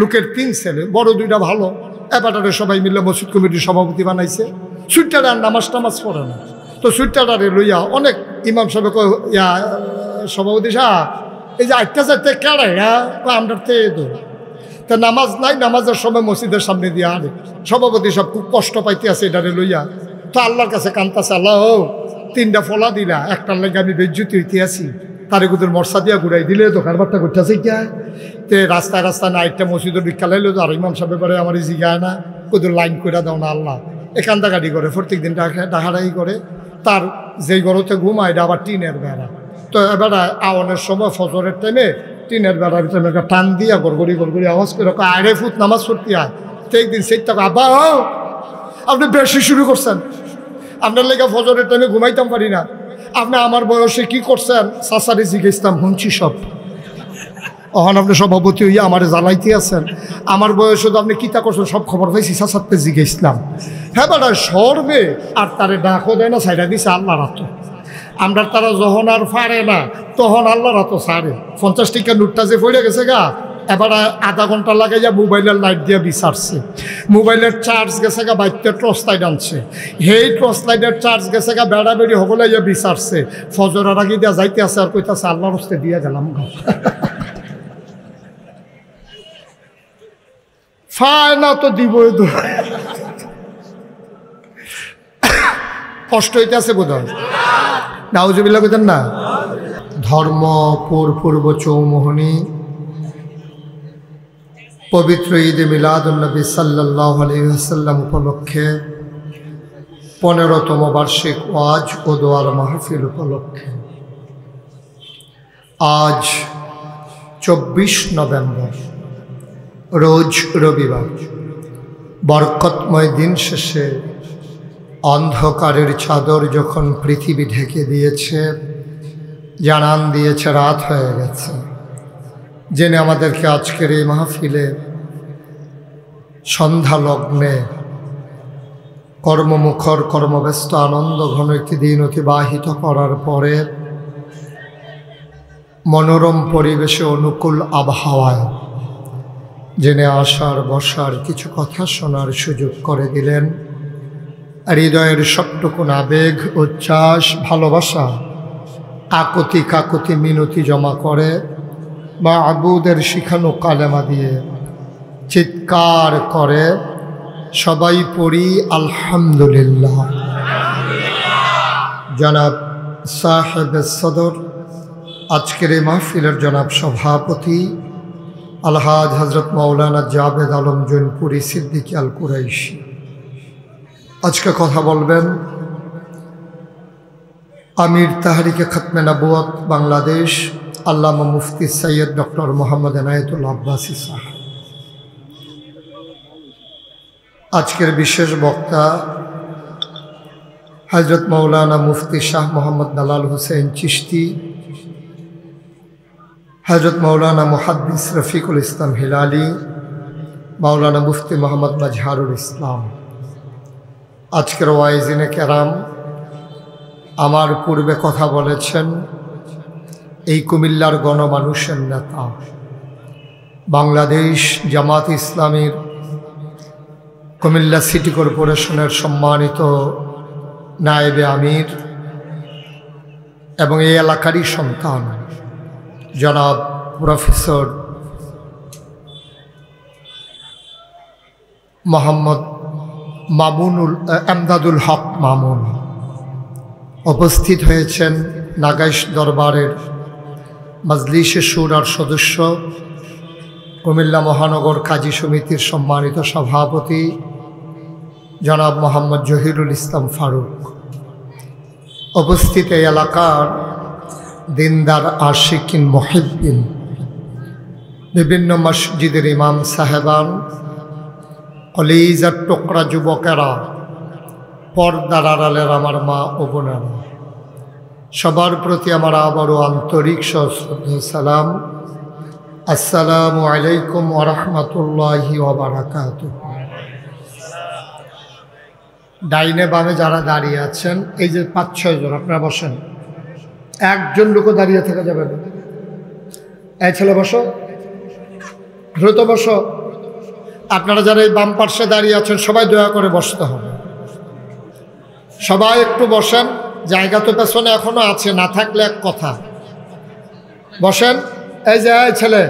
লোকের 3 ছেলে, বড় 2টা ভালো, এবারে সবাই মিলে মসজিদ কমিটির সভাপতি বানাইছে। সুইটারে আর নামাজ পড়ে না, তো সুইটারে লইয়া অনেক ইমাম সাহেব সভাপতি সাহেব এই যে 8টা 4টা কেড়ে আমরা তা নামাজ নাই, নামাজের সময় মসজিদের সামনে দিয়ে আরে সভাপতি সব খুব কষ্ট পাইতে আছে এটারে লইয়া। তো আল্লাহর কাছে কান্তাছে, আল্লাহ 3টা ফলা দিলা, একটার লেগে আমি বেজ্জুতি হইতে আছি, তারে কুদের মর্সা দিয়া ঘুরাই দিলে তো কারবারটা করতেছে কে তে রাস্তায় রাস্তায় না একটা মসজিদের ভিক্ষা লাইলো তো আর ইমাম সাহেব করে আমার জিগায় না, কুদের লাইন করে দাও না আল্লাহ। কান্দাকাটি করে প্রত্যেক দিন ডাকাডাকি করে। তার যেই ঘরতে ঘুমায় এটা আবার টিনের বেড়া, তো এবার আওয়ানের সময় ফজরের টাইমে টিনের বেড়ার ভিতরে একটা টান দিয়া গড়গড়ি আওয়াজ করে আড়ে ফুট নামাজ পড়তে হয়। তো একদিন সেই টাকা আব্বা আপনি বেশি শুরু করছেন, আপনার লেগে ফজরের টাইমে ঘুমাইতাম পারি না, আপনি আমার বয়সে কি করছেন সাসারে জিজ্ঞেসতাম শুনছি সব, ওখানে আপনি সভাপতি হইয়া আমার জ্বালাইতে আছেন, আমার বয়সে তো আপনি কিতা করছেন সব খবর পাইছি সাসারতে জিজ্ঞেসলাম। হ্যাঁ বেটা সরবে আর তারে ডাকও দেয় না, সাইডা দিছে আল্লাহ রাত। আমরা তারা যখন আর পারে না তখন আল্লাহ রাত সারে 50 টাকা নোটটা যে পড়ে গেছে গা, এবার আধা ঘন্টা লাগাইয়া মোবাইলের লাইট দিয়ে বিচারছে, মোবাইলের চার্জ গেছে গা বাইতে টর্চ লাইট আনছে, সেই টর্চ লাইটের চার্জ গেছে গা বেড়া বেড়ি সকলে ইয়ে বিচারছে, ফজরের আগে দিয়া যাইতে আছে আর কইতাছে আল্লাহর হস্তে দিয়ে গেলাম গা। ফায় না তো দিবই তো, কষ্ট হইতে আছে বোধ হয় নাউজুবিল্লাহ কইতেন না। ধর্ম পূর্ব চৌমোহনী পবিত্র ঈদে মিলাদুন্নবী সাল্লাল্লাহু আলাইহি ওয়াসাল্লাম উপলক্ষে 15তম বার্ষিক ওয়াজ ও দোয়ার মাহফিল উপলক্ষে আজ 24 নভেম্বর রোজ রবিবার বরকতময় দিন শেষে অন্ধকারের চাদর যখন পৃথিবী ঢেকে দিয়েছে, জানান দিয়েছে রাত হয়ে গেছে, জেনে আমাদেরকে আজকের এই মাহফিলে সন্ধ্যা লগ্নে কর্মমুখর কর্মব্যস্ত আনন্দ ঘন একটি দিন অতিবাহিত করার পরে মনোরম পরিবেশে অনুকূল আবহাওয়ায় জেনে আসার বসার কিছু কথা শোনার সুযোগ করে দিলেন। হৃদয়ের সবটুকুন আবেগ উচ্ছ্বাস ভালোবাসা আকুতি কাকুতি মিনতি জমা করে মাবুদের শিখানো কালেমা দিয়ে চিৎকার করে সবাই পড়ি আলহামদুলিল্লাহ। জনাব সাহেব সদর আজকের এই মাহফিলের জনাব সভাপতি আলহাজ হজরত মাওলানা জাবেদ আলম জৈনপুরি সিদ্দিকী আল কুরাইশি আজকে কথা বলবেন। আমির তাহরিকে খতমে নবুয়ত বাংলাদেশ আল্লামা মুফতি সৈয়দ ডক্টর মোহাম্মদ এনায়েতুল আব্বাসী সাহেব। আজকের বিশেষ বক্তা হজরত মৌলানা মুফতি শাহ মোহাম্মদ দালাল হুসেন চিশতি, হজরত মৌলানা মুহাদ্দিস রফিকুল ইসলাম হিলালি, মৌলানা মুফতি মোহাম্মদ মাজহারুল ইসলাম। আজকের ওয়াইজিনে কেরাম আমার পূর্বে কথা বলেছেন এই কুমিল্লার গণমানুষের নেতা, বাংলাদেশ জামাত ইসলামীর কুমিল্লা সিটি কর্পোরেশনের সম্মানিত নায়েবে আমির এবং এই এলাকারই সন্তান জনাব প্রফেসর মোহাম্মদ এমদাদুল হক মামুন উপস্থিত হয়েছেন। নাগাইশ দরবারের মজলিসে শুরার সদস্য, কুমিল্লা মহানগর কাজী সমিতির সম্মানিত সভাপতি জনাব মোহাম্মদ জহিরুল ইসলাম ফারুক, উপস্থিত এই এলাকার দিনদার আশিকিন মুহিব্বিন, বিভিন্ন মসজিদের ইমাম সাহেবান, কলিজার টুকরা যুবকেরা, পর্দার আড়ালের আমার মা ও বোনেরা, সবার প্রতি আমার আবারও আন্তরিক সশ্রদ্ধ সালাম। আসসালামু আলাইকুম ওয়া রাহমাতুল্লাহি ওয়া বারাকাতুহু। ডাইনে বামে যারা দাঁড়িয়ে আছেন, এই যে 5-6 জন আপনারা বসেন, একজন লোকও দাঁড়িয়ে থাকা যাবে না। এই ছেলে বসো, দ্রুত বসো। আপনারা যারা এই বাম পার্শ্বে দাঁড়িয়ে আছেন সবাই দয়া করে বসতে হবে। সবাই একটু বসেন, জায়গা তো পেছনে এখনো আছে, না থাকলে এক কথা। বসেন, এই যে এই ছেলে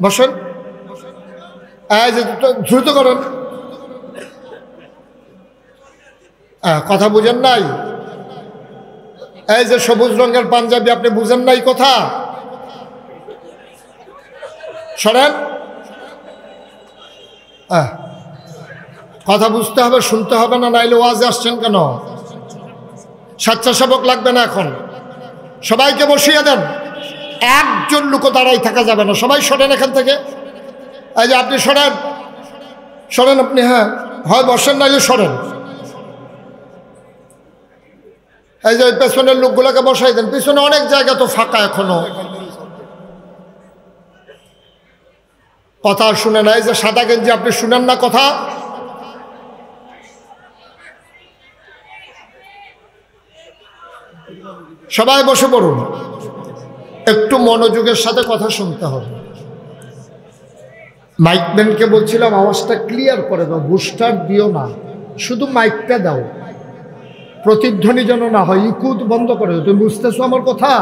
বসেন, এই যে দ্রুত করেন। কথা বুঝেন নাই? এই যে সবুজ রঙের পাঞ্জাবি, আপনি বুঝেন নাই কথা? সরেন। কথা বুঝতে হবে, শুনতে হবে, না নাইলে ওয়াজে আসছেন কেন? স্বেচ্ছাসেবক লাগবে না এখন। সবাইকে বসিয়ে দেন, একজন লোকও দাঁড়াই থাকা যাবে না। সবাই সরেন এখান থেকে। এই যে আপনি সরেন, সরেন আপনি। হ্যাঁ, হয় বসেন নাইলে সরেন। এই যে পেছনের লোকগুলোকে বসাই দেন, পিছনে অনেক জায়গা তো ফাঁকা এখনো। কথা শুনে না, এই যে সাদা গেঞ্জি, আপনি শুনেন না কথা? সবাই বসে পড়ুন, একটু মনোযোগের সাথে কথা শুনতে হবে। মাইকম্যানকে বলছিলাম আওয়াজটা ক্লিয়ার করে দাও, বুস্টার দিও না, শুধু মাইকটা দাও, প্রতিধ্বনি যেন না হয়। ইকুদ বন্ধ করে দাও। তুমি বুঝতেছো আমার কথা?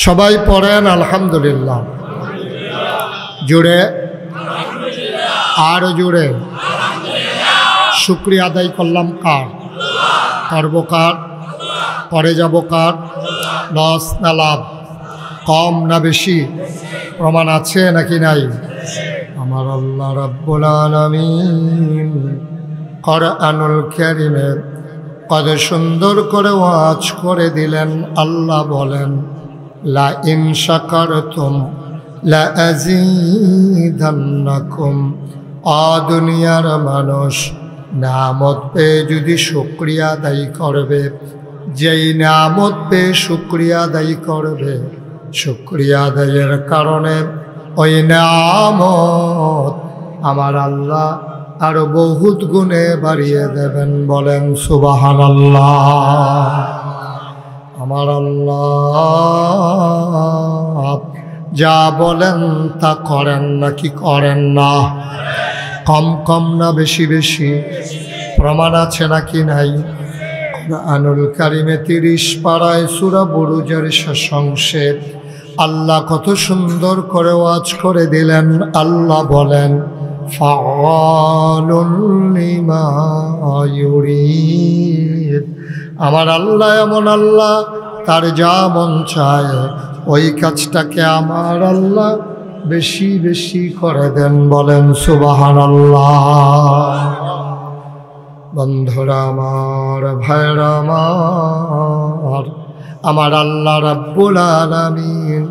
সবাই পড়েন আলহামদুলিল্লাহ। জুড়ে, আরো জুড়ে। শুকরিয়া আদায় করলাম কার? করব কার? পরে যাব কার? লস না লাভ? কম না বেশি? প্রমাণ আছে নাকি নাই? আমার আল্লাহ রাব্বুল আলামিন কোরআনুল কারীমে কত সুন্দর করে ওয়াজ করে দিলেন। আল্লাহ বলেন, লা ইন শাকারতুম লা আযীদান্নাকুম। দুনিয়ার মানুষ নিয়ামত পেয়ে যদি শুকরিয়া আদায় করবে, যেই নিয়ামত পেয়ে শুকরিয়া আদায় করবে, শুকরিয়া আদায়ের কারণে ওই নিয়ামত আমার আল্লাহ আরো বহুত গুণে বাড়িয়ে দেবেন। বলেন সুবহানাল্লাহ। আমার আল্লাহ যা বলেন তা করেন নাকি করেন না? কম কম না বেশি বেশি? প্রমাণ আছে নাকি নাই? কোরআনুল কারীমে 30 পারায় সূরা বুরুজের শেষ অংশে আল্লাহ কত সুন্দর করে ওয়াজ করে দিলেন। আল্লাহ বলেন, ফাআলুন লিমা ইউরিদ। আমার আল্লাহ এমন আল্লাহ, তার যা মন চায় ওই কাজটাকে আমার আল্লাহ বেশি বেশি করে দেন। বলেন সুবহানাল্লাহ। বন্ধুরা আমার, ভাইরা আমার, আমার আল্লাহ রাব্বুল আলামিন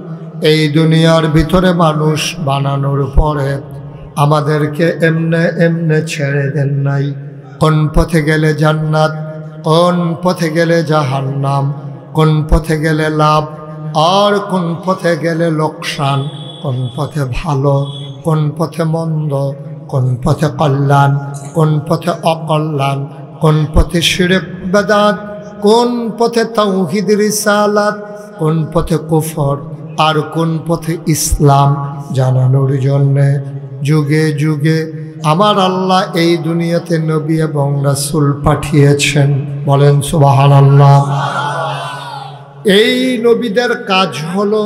এই দুনিয়ার ভিতরে মানুষ বানানোর পরে আমাদেরকে এমনে এমনে ছেড়ে দেন নাই। কোন পথে গেলে জান্নাত, কোন পথে গেলে জাহান্নাম, কোন পথে গেলে লাভ আর কোন পথে গেলে লোকসান, কোন পথে ভালো, কোন পথে মন্দ, কোন পথে কল্যাণ, কোন পথে অকল্যাণ, কোন পথে শিরক বেদাত, কোন পথে তাওহীদ রিসালাত, কোন পথে কুফর আর কোন পথে ইসলাম জানানোর জন্যে যুগে যুগে আমার আল্লাহ এই দুনিয়াতে নবী এবং রাসূল পাঠিয়েছেন। বলেন সুবহানাল্লাহ। এই নবীদের কাজ হলো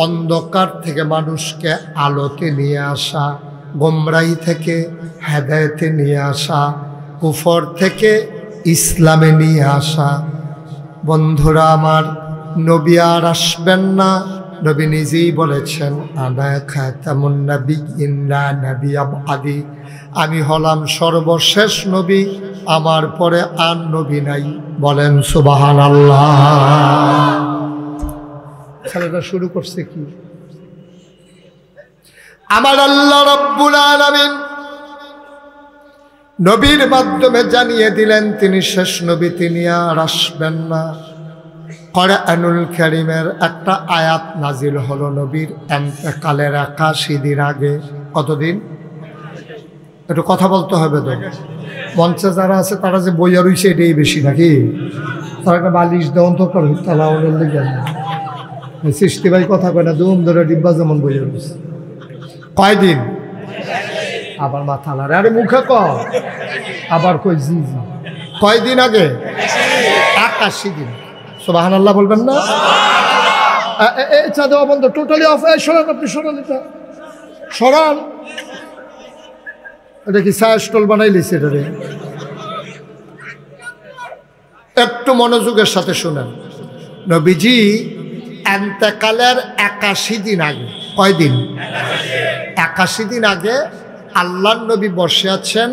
অন্ধকার থেকে মানুষকে আলোতে নিয়ে আসা, গোমরাহি থেকে হেদায়েতে নিয়ে আসা, কুফর থেকে ইসলামে নিয়ে আসা। বন্ধুরা আমার, নবী আর আসবেন না। নবী নিজেই বলেছেন, আনা খাতামুন নাবিয়্যিন লা নাবিয়্যা বাদি। আমি হলাম সর্বশেষ নবী, আমার পরে আর নবী নাই। বলেন সুবহানাল্লাহ। ছেলেটা শুরু করছে কি? আমার আল্লাহ রাব্বুল আলামিন নবীর মাধ্যমে জানিয়ে দিলেন তিনি শেষ নবী, তিনি আর আসবেন না। কোরআনুল কারীমের একটা আয়াত নাজিল হলো নবীর ইন্তেকালের 81 দিন আগে। কতদিন? একটু কথা বলতে হবে তো। মঞ্চে যারা আছে তারা যে বইয়া রইছে এটাই বেশি নাকি? তারা একটা বালিশ দেওয়ান তো করে তালাউনের লেগে সৃষ্টি ভাই কথা কয় না, দুম ধরে ডিব্বা যেমন বইয়া রইছে। কয়দিন? আবার মাথা নাড়ে, আরে মুখে ক, আবার কই জি জি। কয়দিন আগে? 81 দিন। সুবহানাল্লাহ বলবেন না? চা দেওয়া বন্ধ, টোটালি অফ। সরান, আপনি সরান, এটা সরান। এটা কি চা স্টল বানাই লিছে এটা? একটু মনোযোগের সাথে শুনেন। নবীজি এন্তেকালের 81 দিন আগে, কয়দিন? 81 দিন আগে আল্লাহর নবী বসে আছেন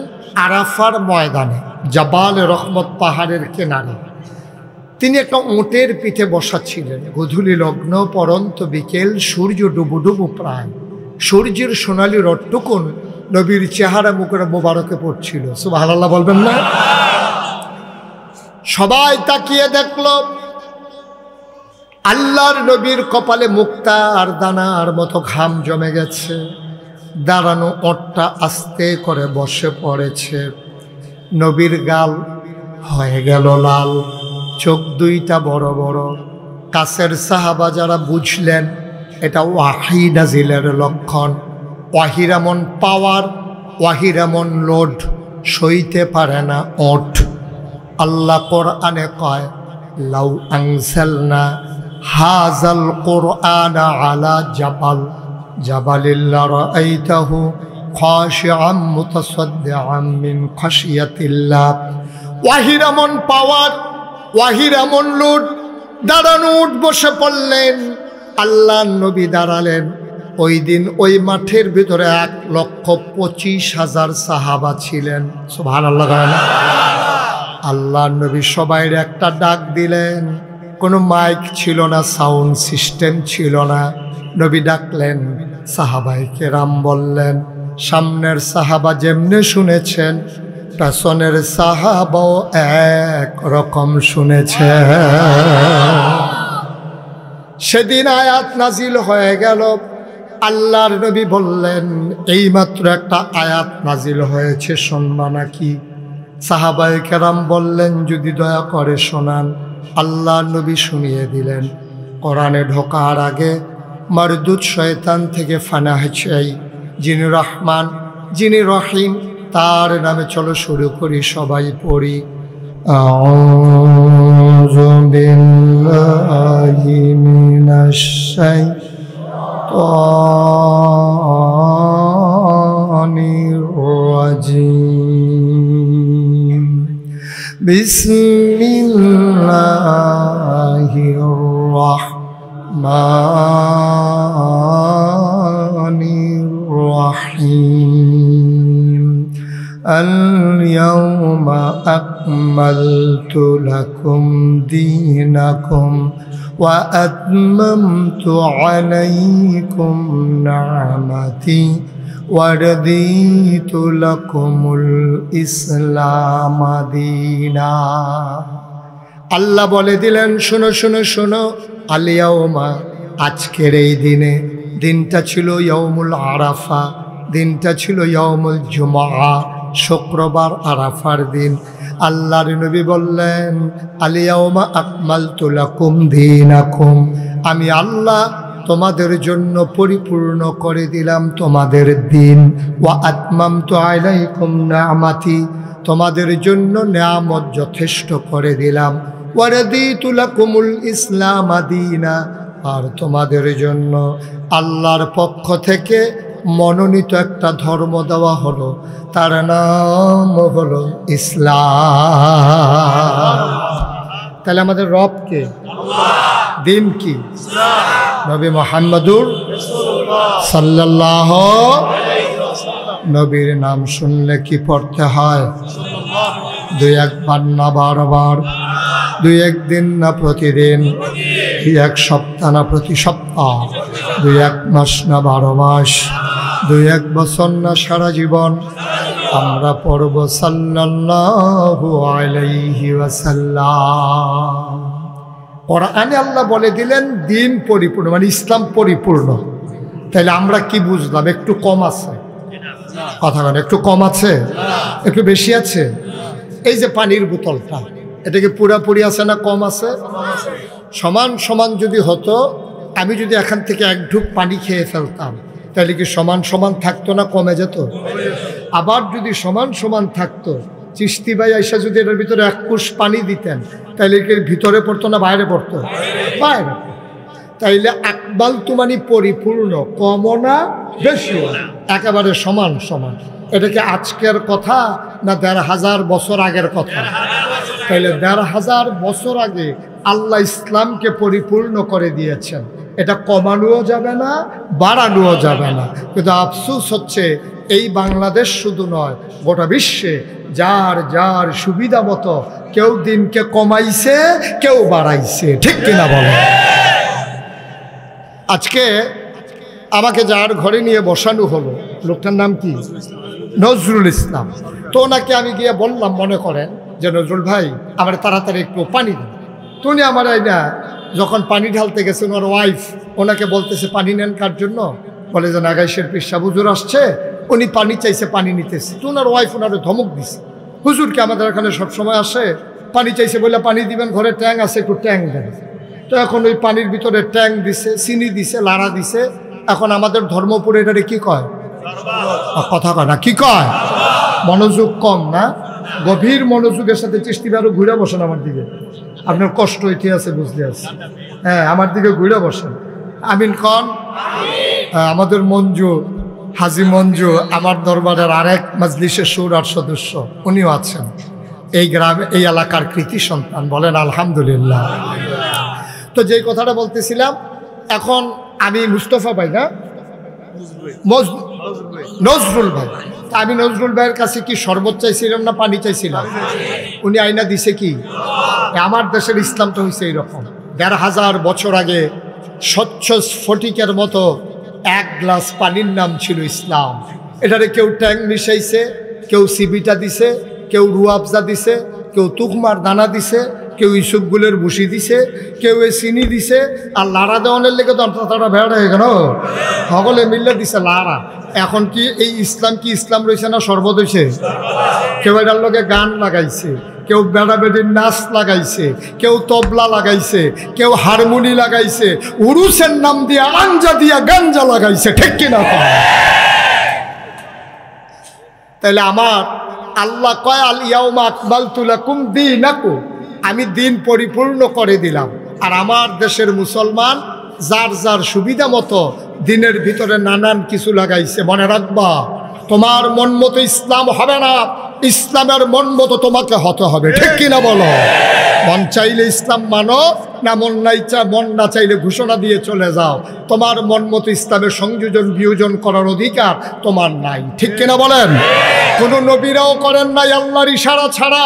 আরাফার ময়দানে, জাবাল রহমত পাহাড়ের কিনারে। তিনি একটা উটের পিঠে বসাচ্ছিলেন। গোধূলি লগ্ন, পরন্ত বিকেল, সূর্য ডুবু ডুবু প্রায়, সূর্যের সোনালি রটটুকুন নবীর চেহারা মুখের মোবারকে পড়ছিল। সুবহানাল্লাহ বলবেন না? সবাই তাকিয়ে দেখল আল্লাহর নবীর কপালে মুক্তা আর দানার মতো ঘাম জমে গেছে। দাঁড়ানো ওটটা আস্তে করে বসে পড়েছে। নবীর গাল হয়ে গেল লাল, চোখ দুইটা বড় বড়। কাছের সাহাবা যারা বুঝলেন এটা ওয়াহি নাজিলের লক্ষণ। ওয়াহির এমন পাওয়ার, ওয়াহির এমন লোড সইতে পারে না ওট। আল্লাহ কোরআনে কয়, লাউ আনসালনা হাযাল কুরআনা আলা জাবাল জাবালিল্লা রাআইতাহু খাশিআম মুতাসাদ্দিআম মিন খাশিয়াতিল্লাহ। ওয়াহির এমন পাওয়ার, ওয়াহির এমন লোড। দাঁড়ানো উঠ বসে পড়লেন, আল্লাহ নবী দাঁড়ালেন। ওই দিন ওই মাঠের ভিতরে 1,25,000 সাহাবা ছিলেন। সুবহানাল্লাহ। আল্লাহ নবী সবাইয়ের একটা ডাক দিলেন। কোনো মাইক ছিল না, সাউন্ড সিস্টেম ছিল না। নবী ডাকলেন, সাহাবায়ে কেরাম বললেন। সামনের সাহাবা যেমনে শুনেছেন, পেছনের সাহাবাও এক রকম শুনেছে। সেদিন আয়াত নাজিল হয়ে গেল। আল্লাহর নবী বললেন, এইমাত্র একটা আয়াত নাজিল হয়েছে, শুনবা নাকি? সাহাবায়ে কেরাম বললেন, যদি দয়া করে শোনান। আল্লাহ নবী শুনিয়ে দিলেন। কোরআনে ঢোকার আগে মারদুদ শয়তান থেকে ফানাহ চাই। যিনি রহমান, যিনি রহিম, তার নামে চলো শুরু করি, সবাই পড়ি। আউযু বিল্লাহি মিনাশ শাইতানির রাজিম। বিসমিল্লাহির রাহমানির রাহিম। আল-ইয়াওমা আকমালতু লাকুম দীনাকুম ওয়া আতমামতু আলাইকুম নি'মাতি ওয়া রাদিতু লাকুমুল ইসলাম দীনা। আল্লাহ বলে দিলেন, শোনো শোনো শোনো, আল-ইয়াওমা, আজকের এই দিনে, দিনটা ছিল ইয়াউমুল আরাফা, দিনটা ছিল ইয়াউমুল জুমআ, শুক্রবার আরাফার দিন। আল্লাহর নবী বললেন, আল-ইয়াওমা আকমালতু লাকুম দীনাকুম, আমি আল্লাহ তোমাদের জন্য পরিপূর্ণ করে দিলাম তোমাদের দিন। ওয়া আতমামতু আলাইকুম নি'মাতি, তোমাদের জন্য নিয়ামত যথেষ্ট করে দিলাম। ওয়া রাদিতু লাকুমুল ইসলাম দীনা, আর তোমাদের জন্য আল্লাহর পক্ষ থেকে মনোনীত একটা ধর্ম দেওয়া হলো, তার নাম হলো ইসলাম। তাহলে আমাদের রব কে? দিন কি? নবী মুহাম্মদুর সাল্লাল্লাহু আলাইহি ওয়াসাল্লাম। নবীর নাম শুনলে কি পড়তে হয়? দুই একবার না বারবার, দুই একদিন না প্রতিদিন, দুই এক সপ্তাহ না প্রতি সপ্তাহ, দুই এক মাস না 12 মাস, দুই এক বছর না সারা জীবন আমরা পড়ব সাল্লাল্লাহু আলাইহি ওয়াসাল্লাম। কোরআনে আল্লাহ বলে দিলেন দিন পরিপূর্ণ, মানে ইসলাম পরিপূর্ণ। তাহলে আমরা কি বুঝলাম? একটু কম আছে কথা বলে, একটু কম আছে, একটু বেশি আছে। এই যে পানির বোতলটা, এটা কি পুরাপুরি আছে না কম আছে? সমান সমান যদি হতো, আমি যদি এখান থেকে এক ঢুক পানি খেয়ে ফেলতাম, তাহলে কি সমান সমান থাকতো না কমে যেত? আবার যদি সমান সমান থাকতো, চিশতি ভাই আইসা যদি এটার ভিতরে এক কুশ পানি দিতেন, তাইলে এর ভিতরে পড়তো না বাইরে পড়তো? বাইরে। তাইলে আকবাল তো মানে পরিপূর্ণ, কমও না বেশিও না, একেবারে সমান সমান। এটা কি আজকের কথা না ১৫০০ বছর আগের কথা? তাইলে ১৫০০ বছর আগে আল্লাহ ইসলামকে পরিপূর্ণ করে দিয়েছেন, এটা কমানোও যাবে না, বাড়ানোও যাবে না। কিন্তু আফসোস হচ্ছে এই বাংলাদেশ শুধু নয়, গোটা বিশ্বে যার যার সুবিধা মতো কেউ দিনকে কমাইছে, কেউ বাড়াইছে, ঠিক কিনা বলে? আজকে আমাকে যার ঘরে নিয়ে বসানো হলো, লোকটার নাম কি? নজরুল ইসলাম। তো ওনাকে আমি গিয়ে বললাম, মনে করেন যে নজরুল ভাই আমার তাড়াতাড়ি একটু পানি দিন। তো উনি আমার না যখন পানি ঢালতে গেছেন, ওর ওয়াইফ ওনাকে বলতেছে পানি নেন কার জন্য? বলে যে নাগাইশের পিসা হুজুর আসছে, উনি পানি চাইছে, পানি নিতেছে। তো ওনার ওয়াইফ ওনারে ধমক দিছে, হুজুরকে আমাদের এখানে সবসময় আসে, পানি চাইছে বলে পানি দিবেন, ঘরে ট্যাং আছে, একটু ট্যাং দেন। তো এখন ওই পানির ভিতরে ট্যাং দিছে, চিনি দিছে, লাড়া দিছে। এখন আমাদের ধর্মপুরে এটারে কি কয়? কথা কয় না, কি কয়? মনোযোগ কম না? গভীর মনোযোগের সাথে চিশতি আরো ঘুরে বসেন আমার দিকে, আপনার কষ্ট হইতে আছে, বুঝতে আছে? হ্যাঁ, আমার দিকে ঘুরে বসেন। আমিন কন। আমাদের মঞ্জু, হাজি মঞ্জু আমার দরবারের আরেক মজলিসের সুরার সদস্য, উনিও আছেন। এই গ্রামে, এই এলাকার কৃতি সন্তান, বলেন আলহামদুলিল্লাহ। তো যেই কথাটা বলতেছিলাম, এখন আমি মুস্তফা ভাই না, নজরুল ভাই, আমি নজরুল ভাইয়ের কাছে কি শরবত চাইছিলাম না পানি চাইছিলাম? উনি আইনা দিছে কি? আমার দেশের ইসলামটা হয়েছে এইরকম। ১৫০০ বছর আগে স্বচ্ছ স্ফটিকের মতো এক গ্লাস পানির নাম ছিল ইসলাম। এটারে কেউ ট্যাং মিশাইছে, কেউ সিবিটা দিছে, কেউ রুয়াবজা দিছে, কেউ তুকমার দানা দিছে, কেউ ইসুকগুলের ভুসি দিছে, কেউ চিনি দিছে। আর লাড়া দেওয়ানের লেগে তো তারা ভেড়া হয়ে গেল, সকলে মিললে দিছে লাড়া। এখন কি এই ইসলাম কি ইসলাম রয়েছে না শরবত হয়েছে? কেউ এটার লগে গান লাগাইছে, কেউ বেড়া বেড়ির নাচ লাগাইছে, কেউ তবলা লাগাইছে, কেউ হারমোনি লাগাইছে, উরুসের নাম দিয়া আঞ্জা দিয়া গাঞ্জা লাগাইছে, ঠিক কিনা? তাইলে আমার আল্লাহ কয় আল ইয়াউমা আকমালতু লাকুম দীনাকুম, আমি দিন পরিপূর্ণ করে দিলাম। আর আমার দেশের মুসলমান যার যার সুবিধা মতো দিনের ভিতরে নানান কিছু লাগাইছে। মনে রাখবা, তোমার মন মতো ইসলাম হবে না, ইসলামের মন মতো তোমাকে হতে হবে, ঠিক কিনা বলো? মন চাইলে ইসলাম মানো, না মন মন না চাইলে ঘোষণা দিয়ে চলে যাও। তোমার মন মতো ইসলামের সংযোজন বিয়োজন করার অধিকার তোমার নাই, ঠিক কিনা বলেন? কোন নবীরাও করেন নাই আল্লাহর ইশারা ছাড়া।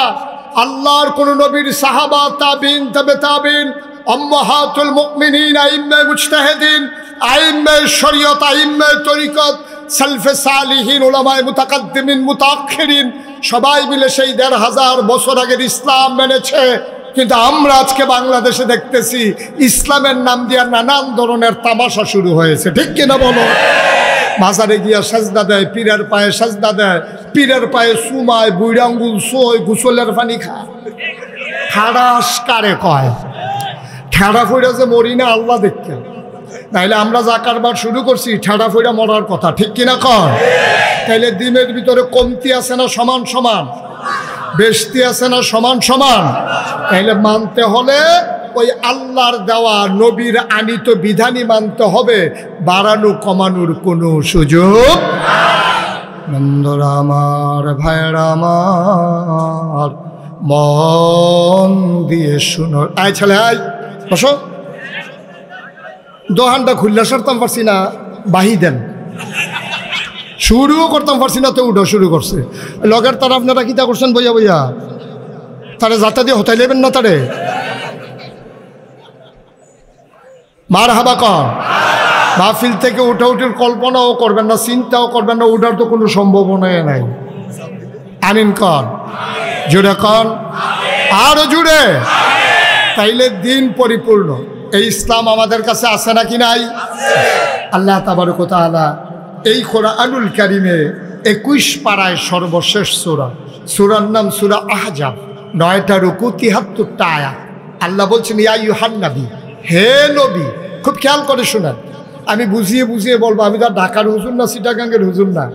আল্লাহর কোন নবীর সাহাবা, তাবিন, তাবে তাবিন, উম্মাহাতুল মুমিনিন, আইম্মে মুজতাহিদিন, আইম্মে শরীয়ত, আইম্মে তরিকত, সালফে সালিহিন, উলামায়ে মুতাকাদ্দিমিন, মুতাআখিরিন সবাই মিলে সেই ১৫০০ বছর আগের ইসলাম মেনেছে। কিন্তু আমরা আজকে বাংলাদেশে দেখতেছি ইসলামের নাম দিয়ে নানান ধরনের তামাশা শুরু হয়েছে, ঠিক কিনা বলো? মাজারে গিয়া সাজদা দেয়, পীরের পায়ে সাজদা দেয়, পীরের পায়ে সুমায়, বুড়ি আঙ্গুল সোয়, গোসলের পানি খায়। ঠাড়াস কারে কয়? ঠেড়া ফইরা যে মরি না আল্লাহ দেখতে, তাইলে আমরা যা কারবার শুরু করছি ঠেড়া ফইরা মরার কথা, ঠিক কিনা কর? তাইলে দিনের ভিতরে কমতি আছে না সমান সমান? বেশতি আছে না সমান সমান? তাইলে মানতে হলে ওই আল্লাহর দেওয়া নবীর আনিত বিধানই মানতে হবে, বাড়ানো কমানোর কোনো সুযোগ। বন্ধুরা আমার, ভাইরা আমার, মন দিয়ে শুনো। আয় ছেলে আয়, বসো। দোহানটা খুললে সারতাম পারছি না, বাহি দেন। শুরুও করতাম পারছি না, তো উঠো শুরু করছে। লগের তারা আপনারা কিতা করছেন বইয়া বইয়া? তারে যাতা দিয়ে হতাই নেবেন না তারে। মার হাবা কর। মাহফিল থেকে উঠাউটির কল্পনাও করবেন না, চিন্তাও করবেন না, উঠার তো কোনো সম্ভাবনাই নাই। আমিন কর, জুড়ে কর, আরো জুড়ে। তাইলে দিন পরিপূর্ণ এই ইসলাম আমাদের কাছে আছে নাকি নাই? আল্লাহ তাবারক ওয়া তাআলা এই কোরআনুল কারীমে 21 পারায় সর্বশেষ সূরা, সূরার নাম সূরা আহজাব, 9টা রুকু, 73টা আয়াত। আল্লাহ বলছেন ইয়া আইয়ুহান নবী, হে নবী। খুব খেয়াল করে শোনেন, আমি বুঝিয়ে বুঝিয়ে বলবো, আমি তো ঢাকার হুজুর না, চিটাগাঙ্গের হুজুর না।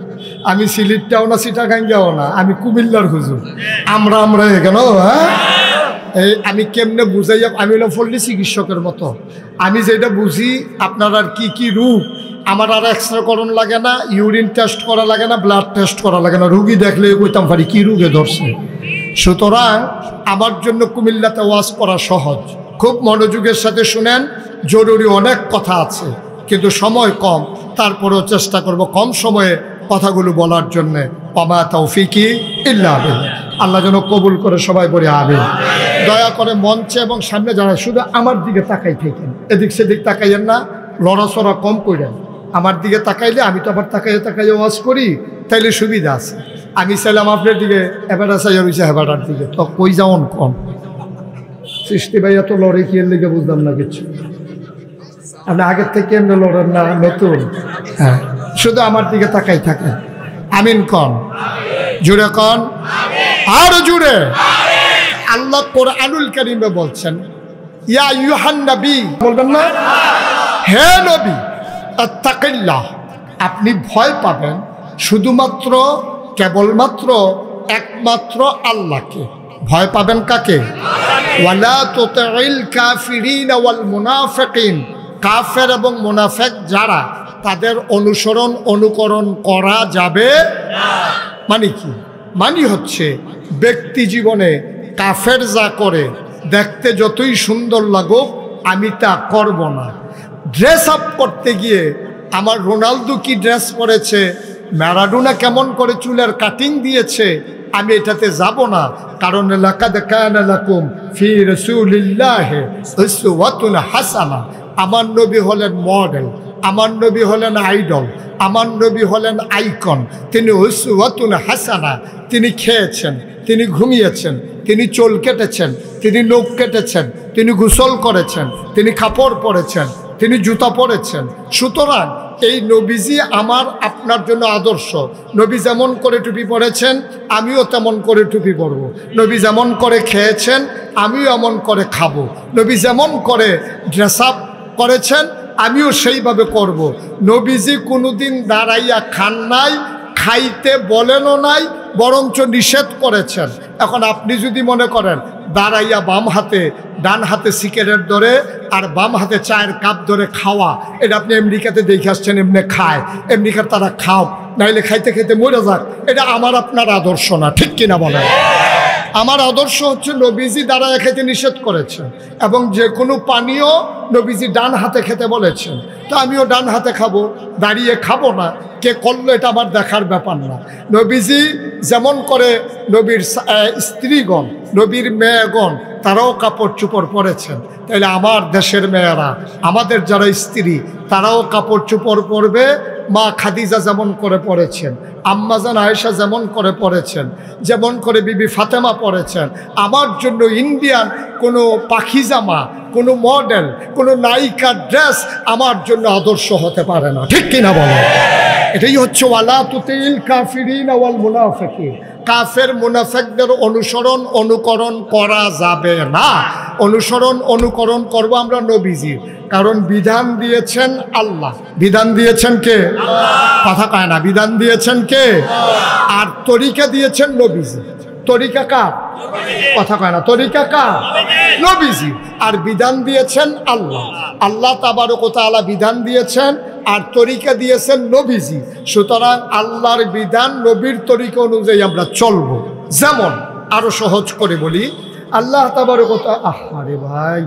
আমি সিলেটটাও না, চিটাগাঙ্গেও না, আমি কুমিল্লার হুজুর। আমরা কেন? হ্যাঁ, এই আমি কেমনে বুঝাই, আমি হলাম পল্লী চিকিৎসকের মতো। আমি যেটা বুঝি আপনার আর কি রোগ, আমার আর এক্সরে করণ লাগে না, ইউরিন টেস্ট করা লাগে না, ব্লাড টেস্ট করা লাগে না, রুগী দেখলে কইতাম পারি কি রোগে ধরছে। সুতরাং আমার জন্য কুমিল্লাতে ওয়াজ করা সহজ। খুব মনোযোগের সাথে শুনেন, জরুরি অনেক কথা আছে, কিন্তু সময় কম, তারপরেও চেষ্টা করব কম সময়ে কথাগুলো বলার জন্যে। ওমা তৌফিকি ইল্লা বিল্লাহ। আল্লাহ যেন কবুল করে, সবাই বলে আমিন। দয়া করে মঞ্চে এবং সামনে যারা, শুধু আমার দিকে তাকাই থাকেন, এদিক সেদিক তাকাইয়েন না, লড়াচড়া কম করেন। আমার দিকে তাকাইলে আমি তো আবার তাকাইয়ে ওয়াজ করি, তাইলে সুবিধা আছে। আমি চাইলাম আপনার দিকে, এবারে চাইয়া রয়েছে হেবাটার দিকে, তো কই যাওন কম। সৃষ্টি ভাই এত লড়ে কি এর লিগে বুঝলাম না কিছু। আপনি আগের থেকে এমনি লড়েন না, নতুন? হ্যাঁ, শুধু আমার দিকে তাকাই থাকেন। আমিন কন, জুড়ে কন, আরো জুড়ে। আল্লাহ কোরআনুল কারীমে বলছেন, ইয়া আইয়ুহান নবী, বলবেন না? হে নবী, আত্তাকিল্লাহ, আপনি ভয় পাবেন শুধুমাত্র, কেবলমাত্র, একমাত্র আল্লাহকে। ভয় পাবেন কাকে? ওয়ালা তুতিল কাফিরিন ওয়াল মুনাফিকিন, কাফের এবং মুনাফিক যারা, তাদের অনুসরণ অনুকরণ করা যাবে না। মানে কি? মানে হচ্ছে ব্যক্তি জীবনে কাফের যা করে, দেখতে যতই সুন্দর লাগুক, আমি তা করব না। ড্রেস আপ করতে গিয়ে আমার রোনালদো কি ড্রেস পরেছে, ম্যারাডোনা কেমন করে চুলের কাটিং দিয়েছে, আমি এটাতে যাব না। কারণ লাকাদ কানা লাকুম ফি রাসূলিল্লাহি উসওয়াতুন হাসানা। আমার নবী হলেন মডেল, আমার নবী হলেন আইডল, আমার নবী হলেন আইকন। তিনি উসওয়াতুন হাসানা। তিনি খেয়েছেন, তিনি ঘুমিয়েছেন, তিনি চুল কেটেছেন, তিনি নখ কেটেছেন, তিনি গোসল করেছেন, তিনি কাপড় পরেছেন, তিনি জুতা পরেছেন। সুতরাং এই নবীজি আমার আপনার জন্য আদর্শ। নবী যেমন করে টুপি পরেছেন, আমিও তেমন করে টুপি পরব। নবী যেমন করে খেয়েছেন, আমিও এমন করে খাবো। নবী যেমন করে ড্রেস আপ করেছেন, আমিও সেইভাবে করব। নবীজি কোনোদিন দাঁড়াইয়া খান নাই, খাইতে বলেনও নাই, বরঞ্চ নিষেধ করেছেন। এখন আপনি যদি মনে করেন দাঁড়াইয়া বাম হাতে ডান হাতে সিগারেট ধরে আর বাম হাতে চায়ের কাপ ধরে খাওয়া, এটা আপনি আমেরিকাতে দেখে আসছেন, এমনি খায়, আমেরিকার তারা খাও, নাইলে খাইতে খাইতে মরে যাক, এটা আমার আপনার আদর্শ না, ঠিক কিনা বলেন? আমার আদর্শ হচ্ছে নবীজি দাঁড়ায় খেতে নিষেধ করেছেন, এবং যে কোনো পানীয় নবীজি ডান হাতে খেতে বলেছেন। তো আমিও ডান হাতে খাবো, দাঁড়িয়ে খাবো না। কে করলো এটা আমার দেখার ব্যাপার না। নবীজি যেমন করে, নবীর স্ত্রীগণ, নবীর মেয়েগণ, তারাও কাপড় চোপড় পরেছেন। তাইলে আমার দেশের মেয়েরা, আমাদের যারা স্ত্রী, তারাও কাপড় চোপড় পরবে। মা খাদিজা যেমন করে পরেছেন, আম্মাজান আয়েশা যেমন করে পরেছেন, যেমন করে বিবি ফাতেমা পরেছেন। আমার জন্য ইন্ডিয়ান কোনো পাখি জামা, কোনো মডেল, কোনো নায়িকার ড্রেস আমার জন্য আদর্শ হতে পারে না, ঠিক কিনা বলো? এটাই হচ্ছে ওয়ালা তুতিল কাফিরিন ওয়াল মুনাফিকিন। কাফের মুনাফিকদের অনুসরণ অনুকরণ করা যাবে না। অনুসরণ অনুকরণ করব আমরা নবীজির, কারণ বিধান দিয়েছেন আল্লাহ। বিধান দিয়েছেন কে? কথা কয় না, বিধান দিয়েছেন কে? আর তরিকা দিয়েছেন নবীজি। তরিকা কার? কথা কয় না, তরিকা কার? নবীজি। আর বিধান দিয়েছেন আল্লাহ। আল্লাহ তাবারক ওয়া তাআলা বিধান দিয়েছেন, আর তরিকা দিয়েছেন নবীজি। সুতরাং আল্লাহর বিধান, নবীর তরিকা অনুযায়ী আমরা চলবো। যেমন আরো সহজ করে বলি, আল্লাহ তাবারক ওয়া তাআলা, আরে ভাই,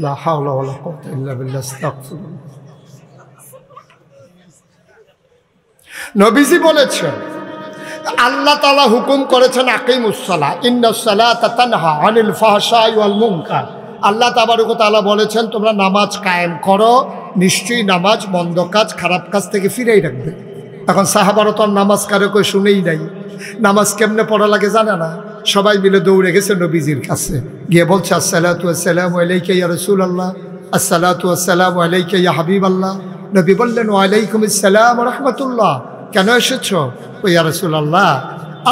লা হাওলা ওয়ালা কুওয়াতা ইল্লা বিল্লাহ, আস্তাগফিরুল্লাহ। নবীজি বলেছেন, আল্লাহ তাআলা হুকুম করেছেন আকিমুস সালাহ, ইন্নাস সালাতা তানহা আনিল ফাহশাই ওয়াল মুনকার। আল্লাহ তাবারক ওয়া তাআলা বলেছেন তোমরা নামাজ কায়েম করো, নিশ্চয়ই নামাজ মন্দ কাজ, খারাপ কাজ থেকে ফিরেই রাখবে। এখন সাহাবারা তো নামাজ কারো কেউ শুনেই নাই, নামাজ কেমনে পড়া লাগে জানে না। সবাই মিলে দৌড়ে গেছে নবীজির কাছে, গিয়ে বলছে আসসালাতু ওয়াসসালামু আলাইকা ইয়া রাসূলুল্লাহ, আসসালাতু ওয়াসসালামু আলাইকা ইয়া হাবিবাল্লাহ। নবী বললেন ওয়া আলাইকুমুস সালাম ওয়া রাহমাতুল্লাহ। কেন এসেছো? ও ইয়া রাসূলুল্লাহ,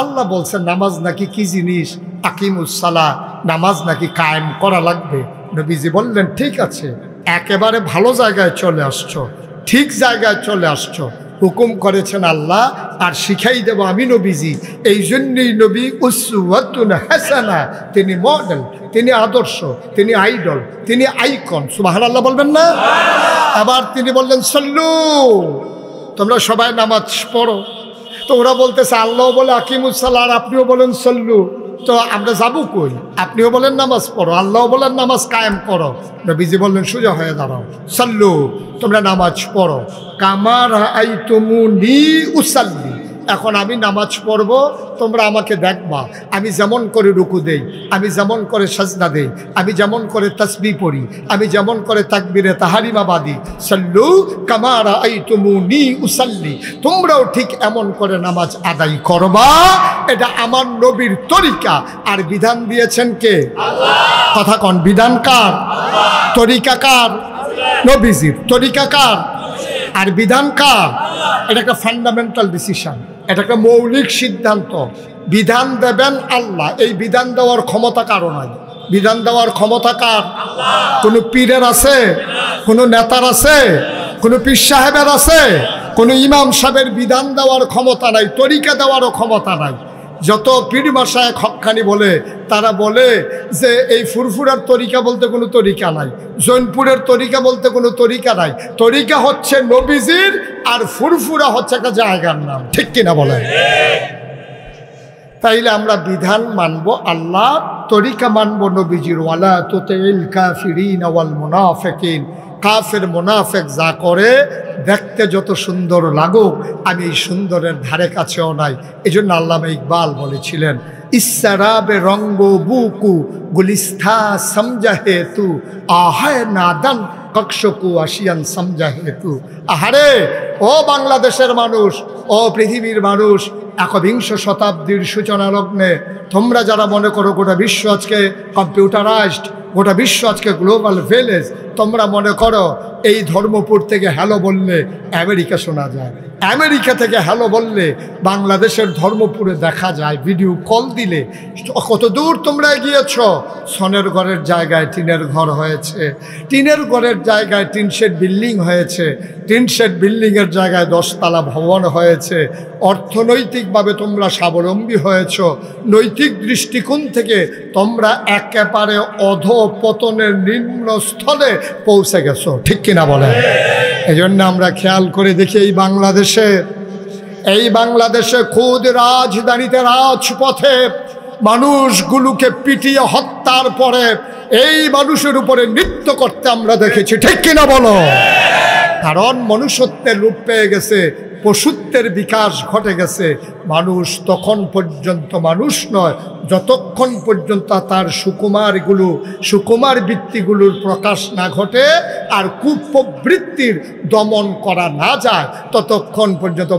আল্লাহ বলছেন নামাজ নাকি কি জিনিস, আকিমুস সালাহ, নামাজ নাকি কায়েম করা লাগবে। নবীজি বললেন ঠিক আছে, একেবারে ভালো জায়গায় চলে আসছো। ঠিক জায়গায় চলে আসছো। হুকুম করেছেন আল্লাহ, আর শিখাই দেব আমি নবীজি। এই জন্যই নবী উসওয়াতুন হাসানা, তিনি মডেল, তিনি আদর্শ, তিনি আইডল, তিনি আইকন। সুবহানাল্লাহ বলবেন না? আবার তিনি বললেন সল্লু, তোমরা সবাই নামাজ পড়ো। তো ওরা বলতেছে আল্লাহ বলে আকিমুসসালাহ, আর আপনিও বলেন সল্লু, তো আমরা যাবো কই? আপনিও বলেন নামাজ পড়ো, আল্লাহ বলেন নামাজ কায়েম করো। নবীজি বললেন সোজা হয়ে দাঁড়াও, সল্লু, তোমরা নামাজ পড়ো কামা রাআইতুমুনি উসাল্লি। এখন আমি নামাজ পড়ব, তোমরা আমাকে দেখবা আমি যেমন করে রুকু দেই, আমি যেমন করে সাজদা দেই, আমি যেমন করে তাসবিহ পড়ি, আমি যেমন করে তাকবীরে তাহারিমা বাদি। সাল্লু কামা রাআইতুমুনি উসাল্লি, তোমরাও ঠিক এমন করে নামাজ আদায় করবা। এটা আমার নবীর তরিকা। আর বিধান দিয়েছেন কে? আল্লাহ। কথা কোন, বিধান কার? তরিকা কার? নবীজির। তরিকা কার? আর বিধান কার? এটা একটা ফান্ডামেন্টাল ডিসিশন, এটা একটা মৌলিক সিদ্ধান্ত। বিধান দেবেন আল্লাহ, এই বিধান দেওয়ার ক্ষমতা কারো নাই। বিধান দেওয়ার ক্ষমতা কার? কোনো পীরের আছে? কোনো নেতার আছে? কোনো পীর সাহেবের আছে? কোনো ইমাম সাহেবের বিধান দেওয়ার ক্ষমতা নাই, তরিকা দেওয়ারও ক্ষমতা নাই। যত পীর মাশায়েখ হক্কানি বলে, তারা বলে যে এই ফুরফুরার তরিকা বলতে কোনো তরিকা নাই, জৈনপুরের তরিকা বলতে কোনো তরিকা নাই। তরিকা হচ্ছে নবীজির, আর ফুরফুরা হচ্ছে একটা জায়গার নাম। ঠিক কিনা বলেন? তাইলে আমরা বিধান মানবো আল্লাহ, তরিকা মানবো নবীজির। ওয়ালা তুতিল কাফিরিন ওয়াল মুনাফিকিন, কাফের মুনাফিক যা করে দেখতে যত সুন্দর লাগুক, আমি এই সুন্দরের ধারে কাছেও নাই। এই জন্য আল্লামা ইকবাল বলেছিলেন, ইসরাবে রঙ্গ বুকু গুলিস্থা সমঝা হে তু, আহায় নাদান কক্ষকু আসিয়ান সমঝা হে তু। আহারে ও বাংলাদেশের মানুষ, ও পৃথিবীর মানুষ, একবিংশ শতাব্দীর সূচনা লগ্নে তোমরা যারা মনে করো গোটা বিশ্ব আজকে কম্পিউটারাইজড, গোটা বিশ্ব আজকে গ্লোবাল ভিলেজ, তোমরা মনে করো এই ধর্মপুর থেকে হ্যালো বললে আমেরিকা শোনা যায়, আমেরিকা থেকে হ্যালো বললে বাংলাদেশের ধর্মপুরে দেখা যায়, ভিডিও কল দিলে। কত দূর তোমরা গিয়েছ? সনের ঘরের জায়গায় টিনের ঘর হয়েছে, টিনের ঘরের জায়গায় টিন শেড বিল্ডিং হয়েছে, টিন শেড বিল্ডিংয়ের জায়গায় 10 তলা ভবন হয়েছে। অর্থনৈতিকভাবে তোমরা স্বাবলম্বী হয়েছ, নৈতিক দৃষ্টিকোণ থেকে তোমরা একেবারে অধঃপতনের নিম্নস্থলে পৌঁছে গেছো। ঠিক কিনা বলেন? এই জন্য আমরা খেয়াল করে দেখি এই বাংলাদেশে খুদ রাজধানীতে রাজপথে মানুষগুলোকে পিটিয়ে হত্যার পরে এই মানুষের উপরে নৃত্য করতে আমরা দেখেছি। ঠিক কিনা বলো? কারণ মনুষ্যত্বের রূপ পেয়ে গেছে, পশুত্বের বিকাশ ঘটে গেছে। মানুষ তখন পর্যন্ত মানুষ নয় যতক্ষণ পর্যন্ত তার সুকুমার বৃত্তিগুলোর প্রকাশ না ঘটে আর কুপ্রবৃত্তির দমন করা না যায়, ততক্ষণ পর্যন্ত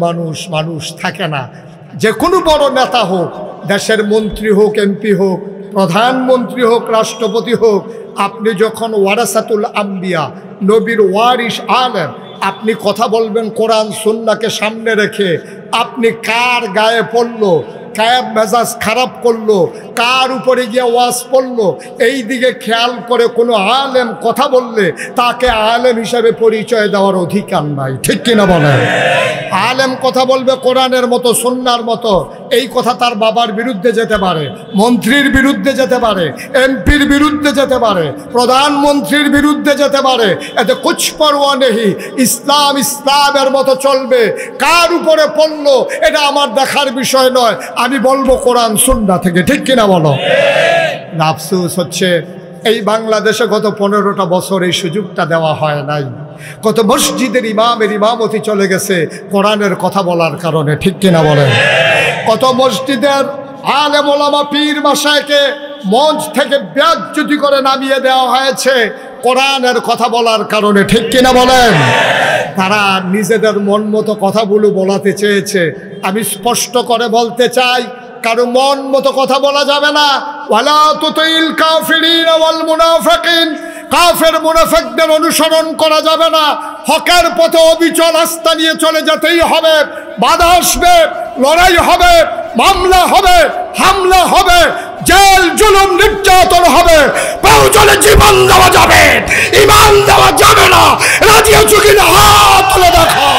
মানুষ থাকে না। যে কোনো বড় নেতা হোক, দেশের মন্ত্রী হোক, এমপি হোক, প্রধানমন্ত্রী হোক, রাষ্ট্রপতি হোক, আপনি যখন ওয়ারাসাতুল আম্বিয়া, নবীর ওয়ারিস আলেম, আপনি কথা বলবেন কোরআন সুন্নাহকে সামনে রেখে। আপনি কার গায়ে পড়লো, কার মেজাজ খারাপ করলো, কার উপরে গিয়ে ওয়াজ পড়লো, এই দিকে খেয়াল করে কোনো আলেম কথা বললে তাকে আলেম হিসাবে পরিচয় দেওয়ার অধিকার নাই। ঠিক কিনা বলেন? আলেম কথা বলবে কোরআনের মতো, সুন্নাহর মতো, এই কথা তার বাবার বিরুদ্ধে যেতে পারে, মন্ত্রীর বিরুদ্ধে যেতে পারে, এমপির বিরুদ্ধে যেতে পারে, প্রধানমন্ত্রীর বিরুদ্ধে যেতে পারে। এতে কুছ পরোয়া নেই। ইসলামের মতো চলবে। কার উপরে পড়লো এটা আমার দেখার বিষয় নয়, আমি বলবো কোরআন সুন্নাহ থেকে। ঠিক কিনা বলো? আফসোস হচ্ছে এই বাংলাদেশে গত 15টা বছর এই সুযোগটা দেওয়া হয় নাই। কত মসজিদের ইমামের ইমামতি চলে গেছে কোরআনের কথা বলার কারণে। ঠিক কিনা বলেন? কত মসজিদের আলেম ওলামা পীর মাশায়েখকে মঞ্চ থেকে বেইজ্জতি করে নামিয়ে দেওয়া হয়েছে কোরআনের কথা বলার কারণে। ঠিক কিনা বলেন? তারা নিজেদের মন মতো কথাগুলো বলাতে চেয়েছে। আমি স্পষ্ট করে বলতে চাই, কারো মন মতো কথা বলা যাবে না। ওয়ালা তুতিল কাফিরিন ওয়াল মুনাফিকিন, কাফের মুনাফিকদের অনুসরণ করা যাবে না। হকের পথে অবিচল আস্থা নিয়ে চলে যেতেই হবে। বাধা আসবে, লড়াই হবে, মামলা হবে, হামলা হবে, জেল জুলুম নির্যাতন হবে, প্রয়োজনে জীবন দেওয়া যাবে, ঈমান দেওয়া যাবে না। রাজি আছো কিনা হাত তুলে দেখো।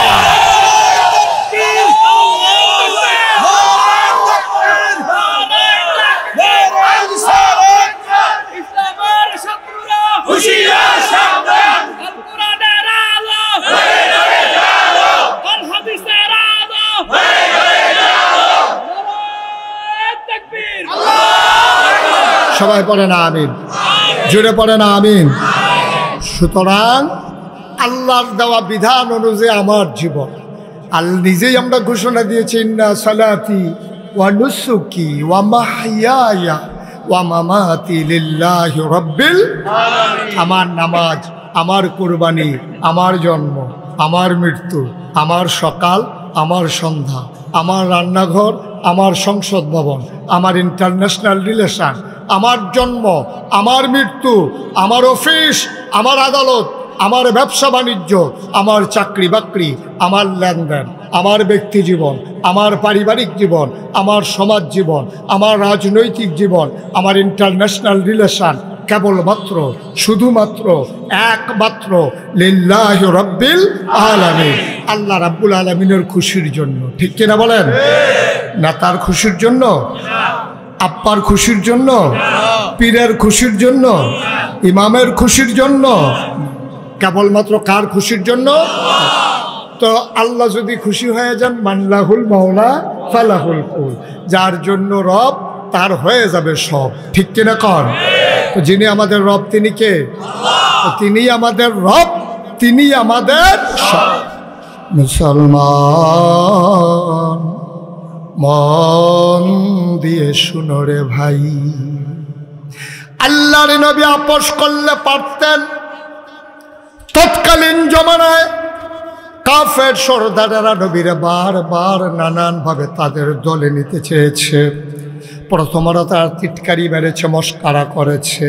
সবাই পড়ে না আমিন, জুড়ে পড়ে না আমিন। সুতরাং আল্লাহর দেওয়া বিধান অনুযায়ী আমার জীবন, আল্লাহ নিজেই আমরা ঘোষণা দিয়েছি, ইন্না সালাতি ওয়া নুসুকি ওয়া মাহইয়ায়া ওয়া মামাতি লিল্লাহি রাব্বিল আলামিন। আমার নামাজ, আমার কুরবানি, আমার জন্ম, আমার মৃত্যু, আমার সকাল, আমার সন্ধ্যা, আমার রান্নাঘর, আমার সংসদ ভবন, আমার ইন্টারন্যাশনাল রিলেশন, আমার জন্ম, আমার মৃত্যু, আমার অফিস, আমার আদালত, আমার ব্যবসা বাণিজ্য, আমার চাকরি বাকরি, আমার লেনদেন, আমার ব্যক্তি জীবন, আমার পারিবারিক জীবন, আমার সমাজ জীবন, আমার রাজনৈতিক জীবন, আমার ইন্টারন্যাশনাল রিলেশন কেবলমাত্র শুধুমাত্র একমাত্র লিল্লাহি রাব্বিল আলামিন, আল্লাহ রাব্বুল আলামিনের খুশির জন্য। ঠিক কিনা বলেন? না তার খুশির জন্য, আপ্পার খুশির জন্য, পীরের খুশির জন্য, ইমামের খুশির জন্য, কেবলমাত্র কার খুশির জন্য? তো আল্লাহ যদি খুশি হয়ে যান, মানলাহুল মাওলা ফালাহুল কুল, যার জন্য রব তার হয়ে যাবে সব। ঠিক কিনা কর? তো যিনি আমাদের রব তিনি কে? তিনি আমাদের রব, তিনি আমাদের সব। মুসলমান মন দিয়ে শুনো রে ভাই, আল্লাহর নবী আপোষ করলে পারতেন। তৎকালীন জমানায় কাফের সরদারেরা নবীরে বারবার নানানভাবে তাদের দলে নিতে চেয়েছে। প্রথমরা তার টিটকারি মেরেছে, মস্কারা করেছে,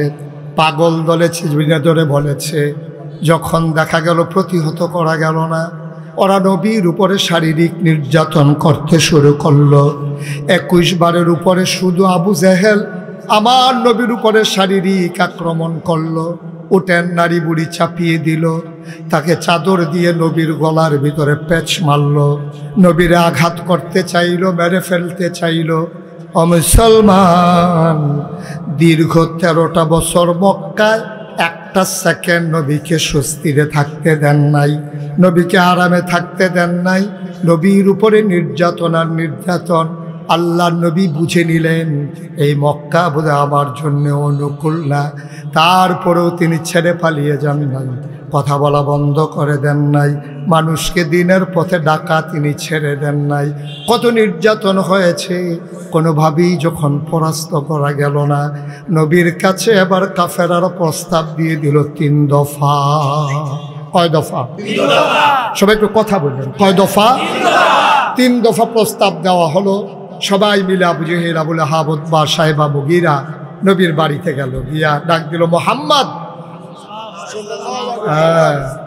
পাগল দলেছে, বিনোদনে বলেছে। যখন দেখা গেল প্রতিহত করা গেল না, ওরা নবীর উপরে শারীরিক নির্যাতন করতে শুরু করলো। 21 বারের উপরে শুধু আবু জেহেল আমার নবীর উপরে শারীরিক আক্রমণ করলো। উটের নারী বুড়ি চাপিয়ে দিল, তাকে চাদর দিয়ে নবীর গলার ভিতরে পেঁচ মারল, নবীরে আঘাত করতে চাইল, মেরে ফেলতে চাইল। ও মুসলমান, দীর্ঘ 13টা বছর মক্কায় একটা সেকেন্ড নবীকে স্বস্তিতে থাকতে দেন নাই, নবীকে আরামে থাকতে দেন নাই। নবীর উপরে নির্যাতন আর নির্যাতন। আল্লাহর নবী বুঝে নিলেন এই মক্কা বোধহয় আমার জন্য অনুকূল না। তারপরেও তিনি ছেড়ে পালিয়ে যান নাই, কথা বলা বন্ধ করে দেন নাই, মানুষকে দিনের পথে ডাকা তিনি ছেড়ে দেন নাই। কত নির্যাতন হয়েছে, কোনোভাবেই যখন পরাস্ত করা গেল না, নবীর কাছে এবার কাফেরার প্রস্তাব দিয়ে দিল 3 দফা। কয় দফা? সবাই একটু কথা বলবেন, কয় দফা? 3 দফা প্রস্তাব দেওয়া হলো। সবাই মিলে আবু জেহেল, আবু লাহাব, উতবা, সাইবা, মুগীরা নবীর বাড়িতে গেল, গিয়া ডাক দিল মোহাম্মদ।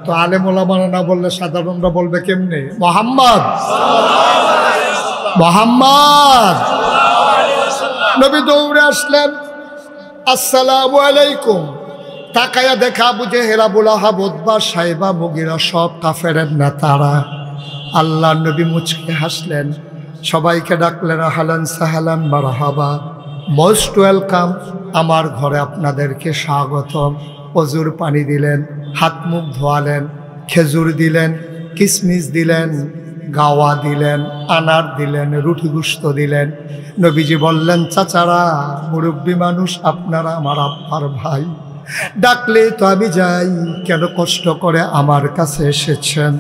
তো আলেম ওলামারা না বললে সাধারণরা বলবে কেমনে? মোহাম্মদ, মোহাম্মদ। নবী দৌড়ে আসলেন, আসসালামু আলাইকুম। তাকায়া দেখা আবু জেহেল, আবু লাহাব, উতবা, সাইবা, মুগীরা সব কাফেরের নেতারা। আল্লাহ নবী মুচকে হাসলেন, সবাইকে ডাকলেন, আহলান সাহলান মারহাবা, মোস্ট ওয়েলকাম, আমার ঘরে আপনাদেরকে স্বাগতম। অজুর পানি দিলেন, হাত মুখ ধোয়ালেন, খেজুর দিলেন, কিশমিশ দিলেন, গাওয়া দিলেন, আনার দিলেন, রুটি গুস্ত দিলেন। নবীজি বললেন, চাচারা, মুরব্বী মানুষ আপনারা আমার আব্বার ভাই, ডাকলে তো আমি যাই, কেন কষ্ট করে আমার কাছে এসেছেন?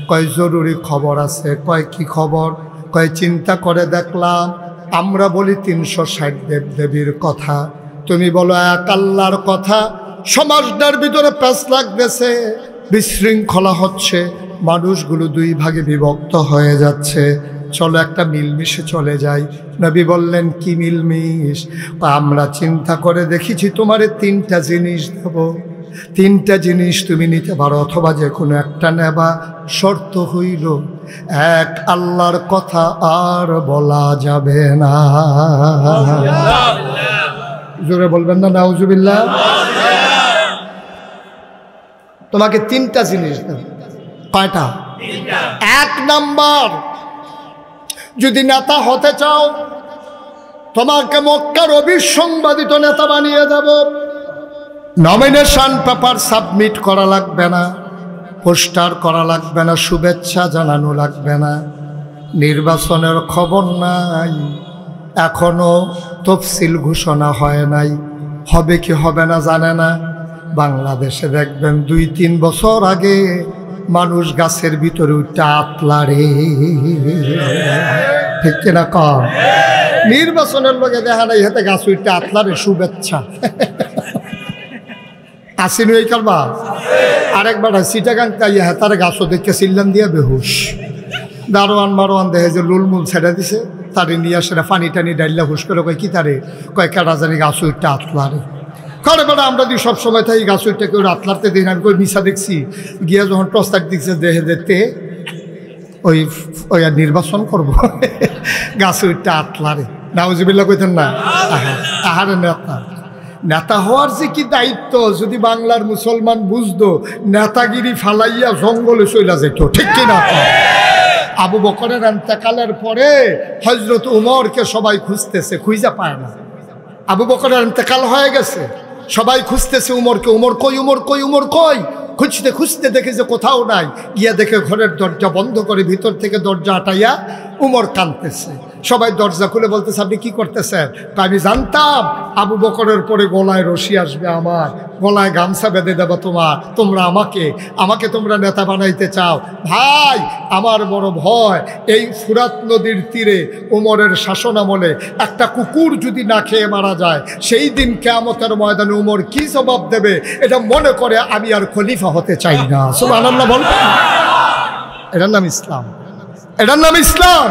কয় জরুরি খবর আছে। কয় কি খবর? কয় চিন্তা করে দেখলাম আমরা বলি 360 দেবদেবীর কথা, তুমি বলো এক আল্লাহর কথা। সমাজটার ভিতরে প্যাঁচ লাগতেছে, বিশৃঙ্খলা হচ্ছে, মানুষগুলো 2 ভাগে বিভক্ত হয়ে যাচ্ছে, চলো একটা মিলমিশে চলে যাই। নবী বললেন, কি মিলমিশ? আমরা চিন্তা করে দেখেছি তোমারে 3টা জিনিস দেব, 3টা জিনিস তুমি নিতে পারো, অথবা যে কোনো একটা নেবা। শর্ত হইল এক আল্লাহর কথা আর বলা যাবে না। জোরে বলবেন না নাউজুবিল্লাহ। তোমাকে তিনটা জিনিস দেব। কয়টা? এক নাম্বার, যদি নেতা হতে চাও তোমাকে মক্কার অবিসংবাদিত নেতা বানিয়ে দেব। নমিনেশন পেপার সাবমিট করা লাগবে না, পোস্টার করা লাগবে না, শুভেচ্ছা জানানো লাগবে না, নির্বাচনের খবর নাই, এখনো তফসিল ঘোষণা হয় নাই, হবে কি হবে না জানে না। বাংলাদেশে দেখবেন 2-3 বছর আগে মানুষ গাছের ভিতরে উঠে আতলারে, ঠিক কিনা কম? নির্বাচনের লোকে দেখা নাই হাতে গাছ উঠে আতলারে, শুভেচ্ছা আসিন ওই কারবা। আরেকবার সিটাগাং তাইয়া হেতার গাছও দেখে সিল্লান দিয়া বেহুশ, দারোয়ান মারোয়ান দেখে যে লুলমুল ছেড়ে দিছে, তারে নিয়ে আসে পানি টানি ডাইল্লা হুস করে কয় কি তারে, কয় কেটা জানি গাছ উঠতে আতলারে। কারণ বেটা আমরা দিই সবসময় থাকি গাছ উঠতে, কেউ আতলাতে দিই না। আমি কই মিশা দেখছি, গিয়া যখন টস্তার দিচ্ছে দেখে দেখতে ওই ওই আর নির্বাচন করবো গাছ উঠতে আতলারে। নাউজুবিল্লাহ কইতেন না? আহারে নেতা, নেতা হওয়ার যে কি দায়িত্ব, যদি বাংলার মুসলমান বুঝতো নেতাগিরি ফালাইয়া জঙ্গলে চইলা যেত, ঠিক কিনা? আবু বকরের ইন্তেকালের পরে হযরত উমরকে সবাই খুঁজতেছে, খুঁজে পায় না। আবু বকরের ইন্তেকাল হয়ে গেছে, সবাই খুঁজতেছে উমরকে, উমর কই, উমর কই, উমর কই। খুঁজতে খুঁজতে দেখে যে কোথাও নাই, গিয়া দেখে ঘরের দরজা বন্ধ করে ভিতর থেকে দরজা আটাইয়া উমর কাঁদতেছে। সবাই দরজা খুলে বলতেছে আপনি কি করতেছেন? আমি জানতাম আবু বকরের পরে গলায় রশি আসবে, আমার গলায় গামছা বেঁধে দেবো তোমরা আমাকে তোমরা নেতা বানাইতে চাও। ভাই আমার বড় ভয়, এই ফুরাত নদীর তীরে উমরের শাসনামলে একটা কুকুর যদি না খেয়ে মারা যায়, সেই দিন কিয়ামতের ময়দানে উমর কি জবাব দেবে, এটা মনে করে আমি আর খলিফা হতে চাই না। সুবহানাল্লাহ বলবেন? এটার নাম ইসলাম, এটার নাম ইসলাম।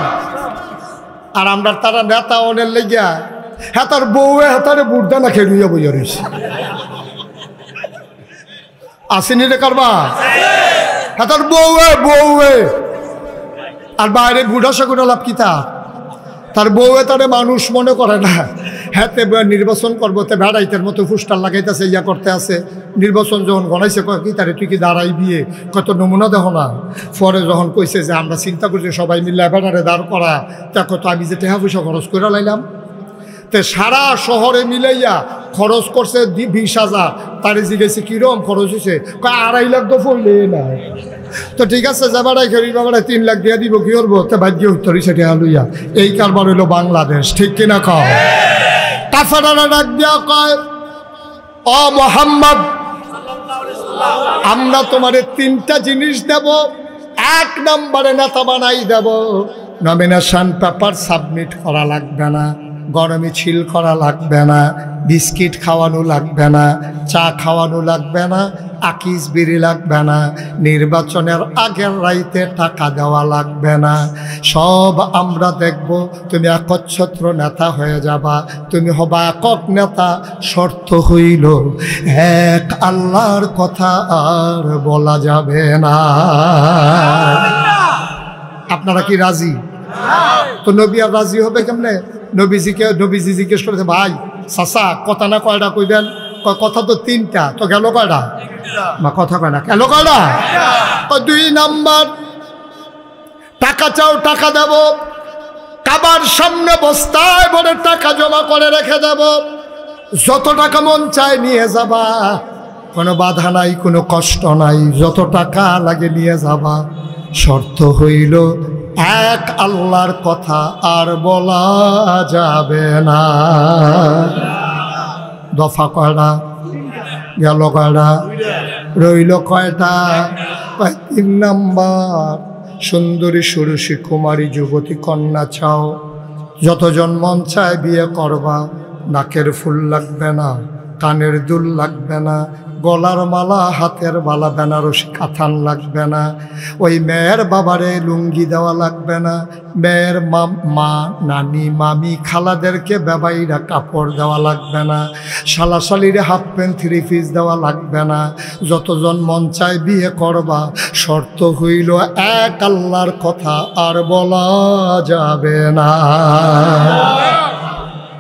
আর আমরা তারা নেতা অনের লেগিয়া হেতার বউয়ে হেতারে বুড়দা না খেয়ে রুইয়া বইয়া রয়েছে, আসেনি রে কারবা? হেতার বউয়ে আর বাইরে গুড়াসা গুড়া লাভ কি তার বউয়ে তারে মানুষ মনে করে না। হ্যাঁ নির্বাচন করবো, তে ভেড়াইতের মতো ফুস্টার লাগাইতেছে, ইয়া করতে আছে। নির্বাচন যখন গণাইছে কয় কি তারে তুই কি দাঁড়াই বিয়ে, কত নমুনা দেখো না। পরে যখন কইছে যে আমরা চিন্তা করছি সবাই মিলে ভেড়ারে দাঁড় করা, তা কত আমি যে টাকা পয়সা খরচ করে লাইলাম, তে সারা শহরে মিলাইয়া খরচ করছে 20,000। তারে জিজ্ঞেসে কিরম খরচ হয়েছে, কয় 2.5 লাখ তো পড়লে না। তো ঠিক আছে, যাবারাই খেলি বাবারা 3 লাখ দিয়ে দিব, কি করবো? তো ভাগ্য উত্তরই সেটা হালুইয়া। এই কারবার হইল বাংলাদেশ, ঠিক কিনা কয়? কাফেরারা ডাক দিয়া কয়, ও মুহাম্মদ, আমরা তোমারে 3টা জিনিস দেব। 1 নম্বরে নেতা বানাই দেব, নমিনেশন পেপার সাবমিট করা লাগবে না, গরমে ছিল করা লাগবে না, বিস্কিট খাওয়ানো লাগবে না, চা খাওয়ানো লাগবে না, আকিস বিড়ি লাগবে না, নির্বাচনের আগের রাইতে টাকা দেওয়া লাগবে না। সব আমরা দেখব, তুমি একচ্ছত্র নেতা হয়ে যাবা, তুমি হবা একক নেতা। শর্ত হইল এক আল্লাহর কথা আর বলা যাবে না। আপনারা কি রাজি? তো নবী আর রাজি হবে কেমনে? নবীজি জিজ্ঞেস করেছে, ভাই চাচা কথা না কয়টা কইবেন? কথা তো 3টা, তো গেল কয়টা? বা কথা কয় না, গেল কয়টা? 2 নাম্বার, টাকা চাও টাকা দেব, কাবার সামনে বস্তায় ভরে টাকা জমা করে রেখে দেব, যত টাকা মন চায় নিয়ে যাবা, কোনো বাধা নাই, কোনো কষ্ট নাই, যত টাকা লাগে নিয়ে যাবা। শর্ত হইল এক আল্লাহর কথা আর বলা যাবে না। দফা কয়টা? গেল কয়টা? রইল কয়টা? 3 নাম্বার, সুন্দরী সুরসী কুমারী যুবতী কন্যা চাও, যতজন মন চায় বিয়ে করবা, নাকের ফুল লাগবে না, কানের দুল লাগবে না, গলার মালা, হাতের বালা, বেনারসি কাথান লাগবে না, ওই মেয়ের বাবারে লুঙ্গি দেওয়া লাগবে না, মেয়ের মা, নানি, মামি, খালাদেরকে বেবাইরা কাপড় দেওয়া লাগবে না, শালাশালিরে হাফ প্যান্ট 3 পিস দেওয়া লাগবে না, যতজন মন চায় বিয়ে করবা। শর্ত হইল এক আল্লাহর কথা আর বলা যাবে না।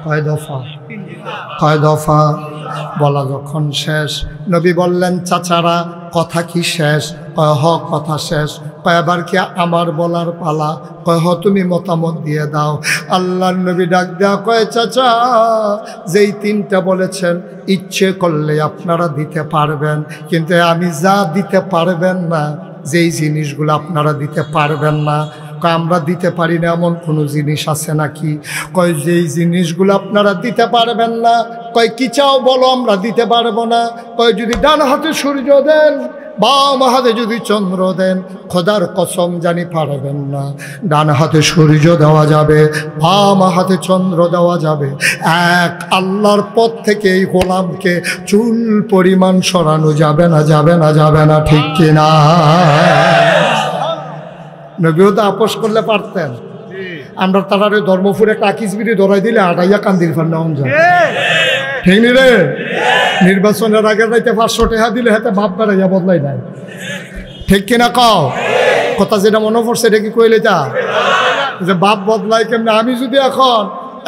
কয় দফা? কয় দফা? বলা যখন শেষ, নবী বললেন, চাচারা কথা কি শেষ? কয় হ, কথা শেষ। কয় এবার কি আমার বলার পালা? কয় হ, তুমি মতামত দিয়ে দাও। আল্লাহর নবী ডাক দেয়া কয়, চাচা যেই তিনটা বলেছেন ইচ্ছে করলে আপনারা দিতে পারবেন, কিন্তু আমি যা দিতে পারবেন না, যেই জিনিসগুলো আপনারা দিতে পারবেন না, কয় আমরা দিতে পারি না এমন কোনো জিনিস আছে নাকি? কয় যেই জিনিসগুলো আপনারা দিতে পারবেন না, কয় কি চাও বলো, আমরা দিতে পারবো না। কয় যদি ডান হাতে সূর্য দেন, বাম হাতে যদি চন্দ্র দেন, খোদার কসম জানি পারবেন না। ডান হাতে সূর্য দেওয়া যাবে, বাম হাতে চন্দ্র দেওয়া যাবে, এক আল্লাহর পথ থেকে এই গোলামকে চুল পরিমাণ সরানো যাবে না, যাবে না, যাবে না, ঠিক কিনা? নবীও তো আপোষ করলে পারতেন। আমরা তার ধর্মপুরে কাকিসবিরি ধরাই দিলে আটাইয়া কান্দির ফার নাম যায়, ঠিক নি রে? নির্বাচনের আগে যাইতে 500 টাকা দিলে হাতে বাপ বেড়াইয়া বদলাই নাই, ঠিক কিনা? কও কথা যেটা মনে পড়ছে এটা কি কইলে যা যে বাপ বদলাই কেমনে? আমি যদি এখন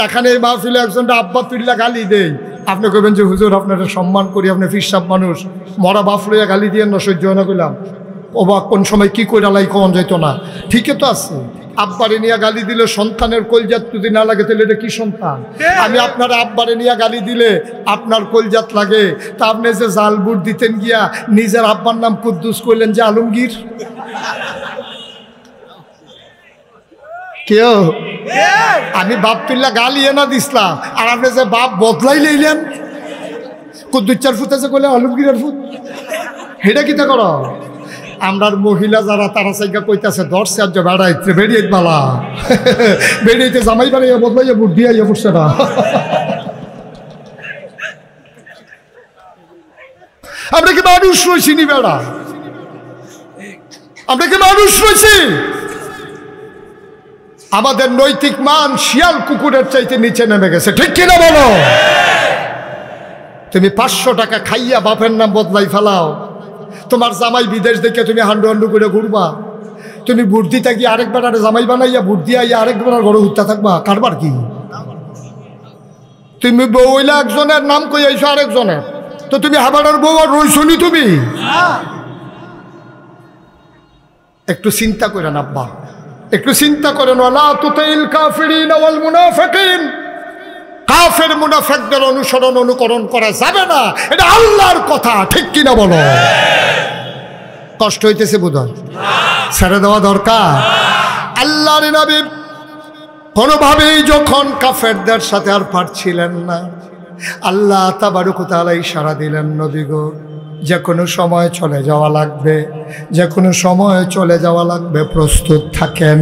এখানে এই মাহফিলে একজনটা আব্বা তুল্লা গালি দেই, আপনি কইবেন যে হুজুর আপনারা সম্মান করি, আপনি ফিরসাব মানুষ, মরা বাপ লইয়া গালি দিয়ে না সহ্য না করলাম, অবাক কোন সময় কি কইরা লাই কন যাইতো না। ঠিকই তো আছে, আব্বারে নিয়ে গালি দিলে সন্তানের কলজাত যদি না লাগে তাহলে এটা কি সন্তান? আমি আপনার আব্বারে নিয়ে গালি দিলে আপনার কলজাত লাগে, তা আপনি যে জাল বুট দিতেন গিয়া নিজের আব্বার নাম কুদ্দুস কইলেন যে আলমগীর, কেউ? আমি বাপ তুল্লা গালি এনা দিসলাম, আর আপনি যে বাপ বদলাই লইলেন, কুদ্দুচ্চার ফুট আছে কইলেন আলমগীরের ফুট, এটা কিতা করো? আমরার মহিলা যারা তারা সাইকা কইতাছে দর্শে আজ বেড়াইতে বেরিয়ে বালা বেরিয়েতে জামাই বাড়াইয়া বদলাইয়া বুট দিয়াইয়া পড়ছে না। আমরা কি মানুষ রয়েছি নি বেড়া? আমরা কি মানুষ রয়েছি? আমাদের নৈতিক মান শিয়াল কুকুরের চাইতে নিচে নেমে গেছে, ঠিক কিনা বলো? তুমি 500 টাকা খাইয়া বাপের নাম বদলাই ফেলাও, তোমার জামাই বিদেশ দেখে তুমি হান্ডু হান্ডু করে ঘুরবা, তুমি বুদ্ধি থাকি আরেকবার জামাই বানাইয়া বুদ্ধি আইয়া আরেকবার ঘরে উঠতে থাকবা, কারবার কি? তুমি বউ হইলে একজনের নাম কই আইছো আরেকজনের, তো তুমি হাবাড়ার বউ আর রইছনি তুমি? একটু চিন্তা করেন আব্বা, একটু চিন্তা করেন। ওয়ালা তুতিল কাফিরিন ওয়াল মুনাফিকিন, কাফের মুনাফিকদের অনুসরণ অনুকরণ করা যাবে না, এটা আল্লাহর কথা, ঠিক কিনা বলো? কষ্ট হইতেছে বোধহয়, ছেড়ে দেওয়া দরকার। আল্লাহর নবী কোনোভাবেই যখন কাফেরদের সাথে আর পারছিলেন না, আল্লাহ তাবারক ওয়া তাআলা ইশারা দিলেন, নবী গো যে কোনো সময় চলে যাওয়া লাগবে, যে কোনো সময় চলে যাওয়া লাগবে, প্রস্তুত থাকেন।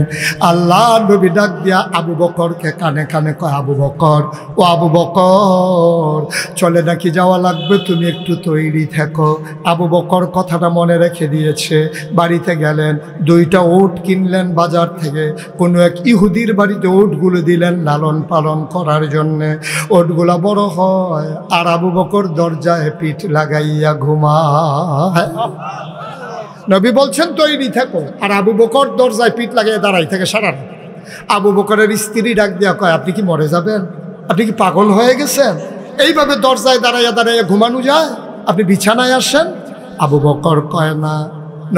আল্লাহ নবী ডাক দিয়া আবু বকরকে কানে কানে কয়, আবু বকর, ও আবু বকর চলে নাকি যাওয়া লাগবে, তুমি একটু তৈরি থেকো। আবু বকর কথাটা মনে রেখে দিয়েছে, বাড়িতে গেলেন, 2টা উট কিনলেন বাজার থেকে, কোনো এক ইহুদির বাড়িতে উটগুলো দিলেন লালন পালন করার জন্যে। উটগুলা বড় হয় আর আবু বকর দরজায় পিঠ লাগাইয়া ঘুমা। নবী বলছেন তৈরি থাকো, আর আবু বকর দরজায় পিঠ লাগিয়ে দাঁড়াই থাকে সারা। আবু বকরের স্ত্রী ডাক দিয়া কয়, আপনি কি মরে যাবেন? আপনি কি পাগল হয়ে গেছেন? এইভাবে দরজায় দাঁড়াইয়া দাঁড়াইয়া ঘুমানো যায়? আপনি বিছানায় আসেন। আবু বকর কয় না,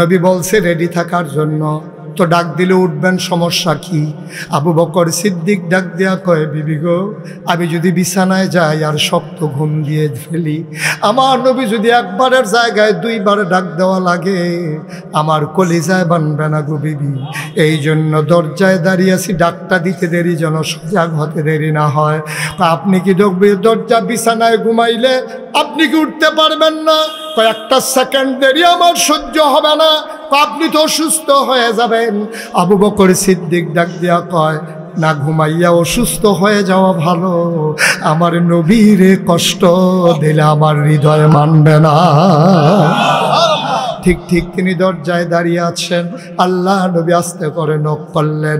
নবী বলছে রেডি থাকার জন্য, তো ডাক দিলে উঠবেন, সমস্যা কি? আবু বকর সিদ্দিক ডাক দিয়া কয়, বিবি গো আমি যদি বিছানায় যাই আর শক্ত ঘুম দিয়ে ফেলি, আমার নবী যদি একবারের জায়গায় 2বার ডাক দেওয়া লাগে, আমার কলিজায় বানবে না গো বিবি। এই জন্য দরজায় দাঁড়িয়েছি, ডাকটা দিতে দেরি যেন সজাগ হতে দেরি না হয়। আপনি কি দেখবে দরজা বিছানায় ঘুমাইলে আপনি কি উঠতে পারবেন না? কয়েকটা সেকেন্ড দেরি আমার সহ্য হবে না, আপনি তো অসুস্থ হয়ে যাবেন। আবু বকর সিদ্দিক ডাক দিয়া কয়, না ঘুমাইয়া অসুস্থ হয়ে যাওয়া ভালো, আমার নবীরে কষ্ট দিলে আমার হৃদয় মানবে না। ঠিক ঠিক তিনি দরজায় দাঁড়িয়ে আছেন। আল্লাহ নবী আস্তে করে নক করলেন,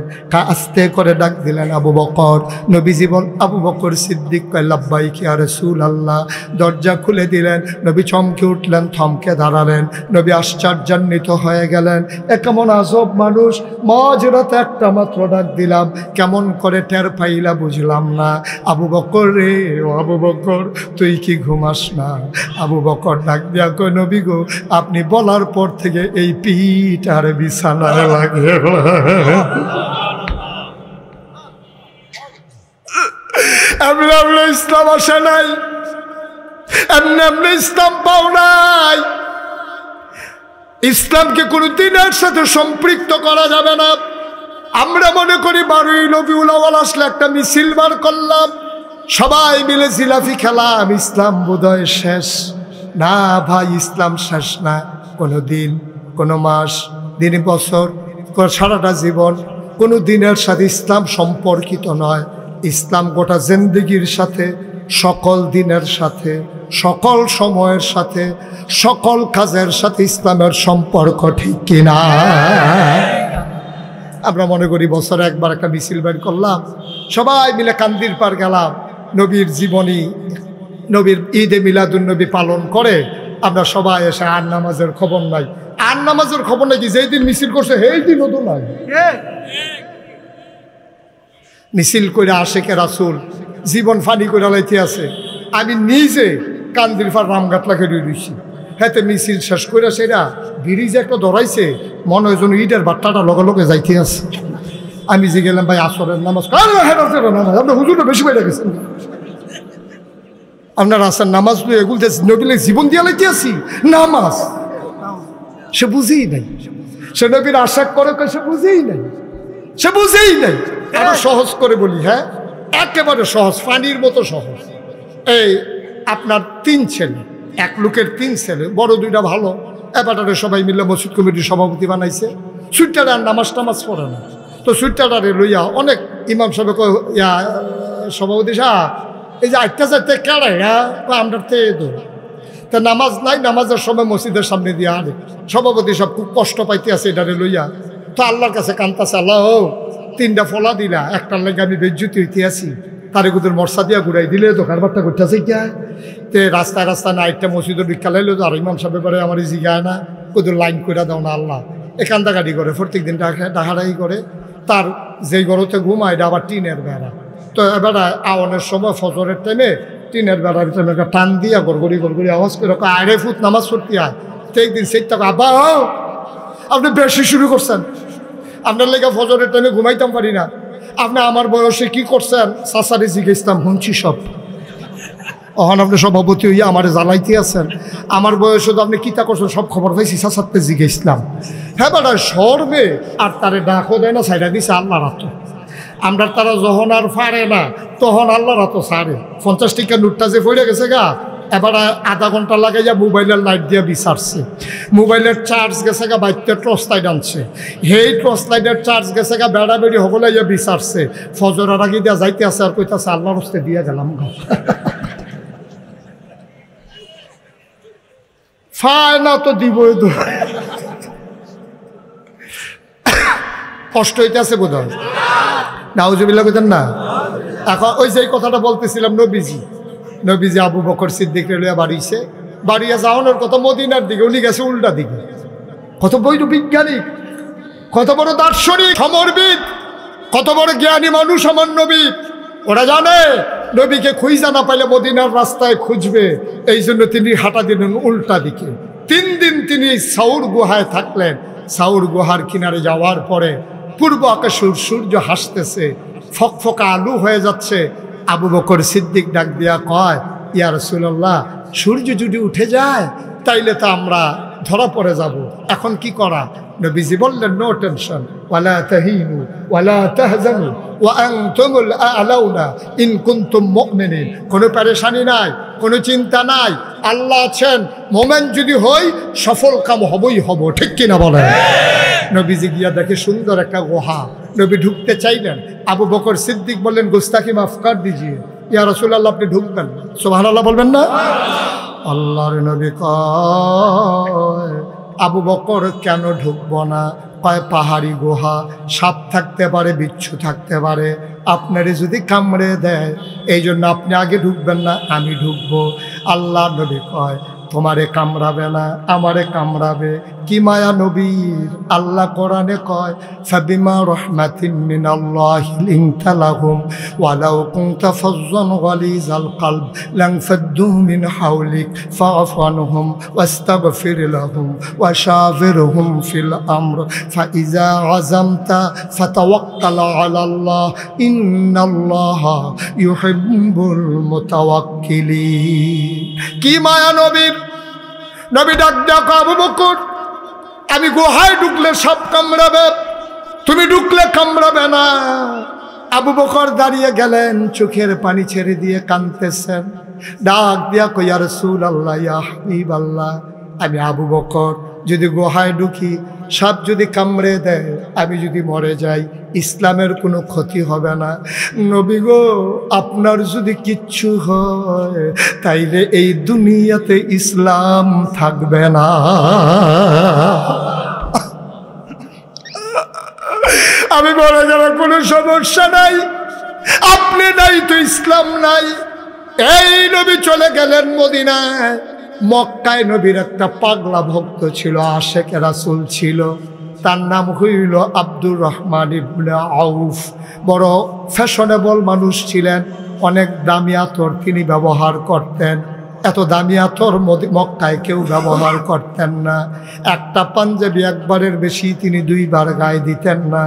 আস্তে করে ডাক দিলেন আবু বকর। নবীজি বল আবু বকর সিদ্দিক কয় লাব্বাইক ইয়া রাসূলুল্লাহ। দরজা খুলে দিলেন। নবী চমকে উঠলেন, থমকে দাঁড়ালেন। নবী আশ্চর্যান্বিত হয়ে গেলেন, এ কেমন আজব মানুষ, মাঝরাতে একটা মাত্র ডাক দিলাম, কেমন করে টের পাইলা বুঝলাম না। আবু বকর রে, ও আবু বকর তুই কি ঘুমাস না? আবু বকর ডাক দিয়া কয় নবী গো, আপনি বলার পর থেকে এই পিঠ আর বিছানায় লাগে। এমনি এমনি ইসলাম আসে নাই, এমনি এমনি ইসলাম পাও নাই। ইসলামকে কোনো দিনের সাথে সম্পৃক্ত করা যাবে না। আমরা মনে করি 12ই রবিউল আউয়াল আসলে একটা মিছিল বার করলাম, সবাই মিলে জিলাপি খেলাম, ইসলাম বোধহয় শেষ। না ভাই, ইসলাম শেষ না। কোনো দিন, কোনো মাস, দিন, বছর, সারাটা জীবন কোনো দিনের সাথে ইসলাম সম্পর্কিত নয়। ইসলাম গোটা জিন্দেগির সাথে, সকল দিনের সাথে, সকল সময়ের সাথে, সকল কাজের সাথে ইসলামের সম্পর্ক, ঠিক কিনা? আমরা মনে করি বছরে একবার একটা মিছিল বের করলাম, সবাই মিলে কান্দির পার গেলাম, নবীর জীবনী, নবীর ঈদে মিলাদুন্নবী পালন করে আমরা সবাই এসে আর নামাজের খবর নাই। আর নামাজের খবর নাকি যেই দিন মিছিল করছে সেই দিনও তো নাই। মিছিল করে আশেকে রাসূল জীবন ফানি করে লাইতে আছে। আমি নিজে কান্দির পার রামগাতলাকে রয়েছি, হাতে মিছিল শেষ করে সেটা ব্রিজ একটা ধরাইছে, মনে হয় যেন ঈদের বার্তাটা লগে লগে যাইতে আছে। আমি যে গেলাম ভাই আসরের নামাজ, আপনার হুজুরটা বেশি বাইরে গেছেন, আপনার আসার নামাজ এগুলো নবীলে জীবন দিয়া লাইতে আছি নামাজ। সে বুঝেই নাই, সে নবীর আশা করে, সে বুঝেই নাই, সে বুঝেই নাই। আরো সহজ করে বলি, হ্যাঁ একেবারে সহজ, পানির মতো সহজ। এই আপনার 3 ছেলে, এক লোকের 3 ছেলে, বড় 2টা ভালো, এবারে সবাই মিলে মসজিদ কমিটির সভাপতি বানাইছে। সুইটারে আর নামাজ টামাজ পড়ে না, তো সুইটারে লইয়া অনেক ইমাম সাহেব ইয়া সভাপতি সাহেব এই যে 8টা 4টা কেড়ে, হ্যাঁ আমরা তা নামাজ নাই, নামাজের সময় মসজিদের সামনে দিয়ে আরে সভাপতি সব খুব কষ্ট পাইতে আছে এটারে লইয়া। তো আল্লাহর কাছে কান্তাছে, আল্লাহ 3টা ফলা দিলা, একটার লেগে আমি বেজ্জুতি হইতে আছি, তারে কুদুর মর্সা দিয়া ঘুরাই দিলে তো কারবারটা করতেছে কে তে রাস্তায় রাস্তায় না একটা মসজিদের ভিক্ষা লাইলো, আর ইমাম সাহেব করে আমার জিগায় না, কুদুর লাইন করে দাও না আল্লাহ। এ কান্দাকাটি করে প্রত্যেক দিন ডাহাডাহি করে। তার যেই ঘরতে ঘুমায় এটা আবার টিনের বেড়া, তো এবার আওয়ানের সময় ফজরের টাইমে টিনের বেড়ার ভিতরে একটা টান দিয়া গড়গড়ি গড়গড়ি আওয়াজ করে আড়ে ফুট নামাজ পড়তে হয়। তো একদিন সেই টাকা আব্বা আপনি বেশি শুরু করছেন, আপনার লেগে ফজরের টাইমে ঘুমাইতাম পারি না, আপনি আমার বয়সে কি করছেন? সাসারে জিজ্ঞেসতাম, শুনছি সব। অহন আপনি সভাপতি হইয়া আমার জ্বালাইতে আছেন, আমার বয়সে তো আপনি কিতা করছেন সব খবর পাইছি, সাসারতে জিজ্ঞেসলাম। হ্যাঁ বেটা সরবে আর তারে ডাকও দেয় না, সাইডা দিছে আল্লাহ রাত। আমরা তারা যখন আর পারে না তখন আল্লাহ রাত সারে। 50 টাকা নোটটা যে পড়ে গেছে গা, এবার আধা ঘন্টা লাগাইয়া মোবাইলের লাইট দিয়ে বিচারছে, মোবাইলের চার্জ গেছে গা, বাইকতে টর্চ লাইট আনছে, সেই টর্চ লাইটের চার্জ গেছে গা, বেড়া বেড়ি সকলে ইয়ে বিচারছে, ফজরের আগে দিয়া যাইতে আছে আর কইতাছে আল্লাহর হস্তে দিয়ে গেলাম গা। ফায় না তো দিবই তো, কষ্ট হইতে আছে বোধ হয়, নাউজুবিল্লাহ কইতেন না। এখন ওই যে কথাটা বলতেছিলাম, নবীজি আবু বকর সিদ্দিক লইয়া বাড়িছে, বাড়িয়া যাওয়ানোর কথা মদিনার দিকে, উনি গেছে উল্টা দিকে। কত বড় বিজ্ঞানী, কত বড় দার্শনিক, সমরবিদ, কত বড় জ্ঞানী মানুষ আমার নবী। ওরা জানে নবীকে খুঁজা না পাইলে মদিনার রাস্তায় খুঁজবে, এই জন্য তিনি হাঁটা দিলেন উল্টা দিকে। 3 দিন তিনি সাউর গুহায় থাকলেন। সাউর গুহার কিনারে যাওয়ার পরে পূর্ব আকাশের সূর্য হাসতেছে, ফকফকা আলু হয়ে যাচ্ছে। আবু বকর সিদ্দিক ডাক দিয়া কয়, ইয়া রাসূলুল্লাহ, সূর্য যদি উঠে যায় তাইলে তো আমরা ধরা পড়ে যাব, এখন কি করা? নবীজি বললেন, নো টেনশন, ওয়ালা তাহিনু ওয়ালা তাহজানু ওয়া আনতুমুল আ'লাউনা ইন কুনতুম মুমিনিন। কোনো পেরেশানি নাই, কোনো চিন্তা নাই, আল্লাহ আছেন, মোমেন যদি হই সফল কাম হবই হব, ঠিক কিনা বলেন? নবীজি গিয়া দেখে সুন্দর একটা গুহা, নবী ঢুকতে চাইলেন। আবু বকর সিদ্দিক বললেন, গুস্তাকি মাফ কর দিজিয়ে, ইয়া রাসূলুল্লাহ আপনি ঢুকবেন, সুবহানাল্লাহ বলবেন না? আল্লাহর নবী কয়, আবু বকর কেন ঢুকবো না? কয় পাহাড়ি গুহা, সাপ থাকতে পারে, বিচ্ছু থাকতে পারে, আপনারে যদি কামড়ে দেয় এই জন্য আপনি আগে ঢুকবেন না, আমি ঢুকবো। আল্লাহ নবী কয় তোমারে কামড়াবে না, আমারে কামড়াবে। কি মায়া নবীর! আল্লাহ কোরআনে কয় ফাবিমা রাহমাতিন মিনাল্লাহি লিনতা লাহুম ওয়ালাউ কুনতা ফাজ্জান গালিজাল কলব লানফাদ্দু মিন হাওলিক ফাআফু আনহুম ওয়াস্তাগফির লাহুম ওয়াশাবিরহুম ফিল আমর ফাইজা আযামতা ফাতাওয়াক্কাল আলাল্লাহ ইন্নাল্লাহা ইউহিব্বুল মুতাওয়াক্কিলিন। কি মায়া নবীর! নবী ডাক ডাক আবু বকর, আমি গুহায় ঢুকলে সাপ কামড়াবে, তুমি ঢুকলে কামড়াবে না। আবু বকর দাঁড়িয়ে গেলেন, চোখের পানি ছেড়ে দিয়ে কাঁদতেছেন। ডাক দিয়া কই ইয়া রাসূলুল্লাহ, ইয়া হাবিবাল্লাহ, আমি আবু বকর যদি গুহায় ঢুকি, সাপ যদি কামড়ে দেয়, আমি যদি মরে যাই, ইসলামের কোনো ক্ষতি হবে না। নবী গো, আপনার যদি কিচ্ছু হয় তাইলে এই দুনিয়াতে ইসলাম থাকবে না। আমি মরে যাওয়ার কোনো সমস্যা নাই, আপনি নাই তো ইসলাম নাই। এই নবী চলে গেলেন মদিনায়। মক্কায় নবীর একটা পাগলা ভক্ত ছিল, আশেক রাসূল ছিল, তার নাম হইল আব্দুর রহমান ইবনে আউফ। বড় ফ্যাশনেবল মানুষ ছিলেন, অনেক দামি আতর তিনি ব্যবহার করতেন। এত দামি আতর মক্কায় কেউ ব্যবহার করতেন না। একটা পাঞ্জাবি একবারের বেশি তিনি দুইবার গায়ে দিতেন না।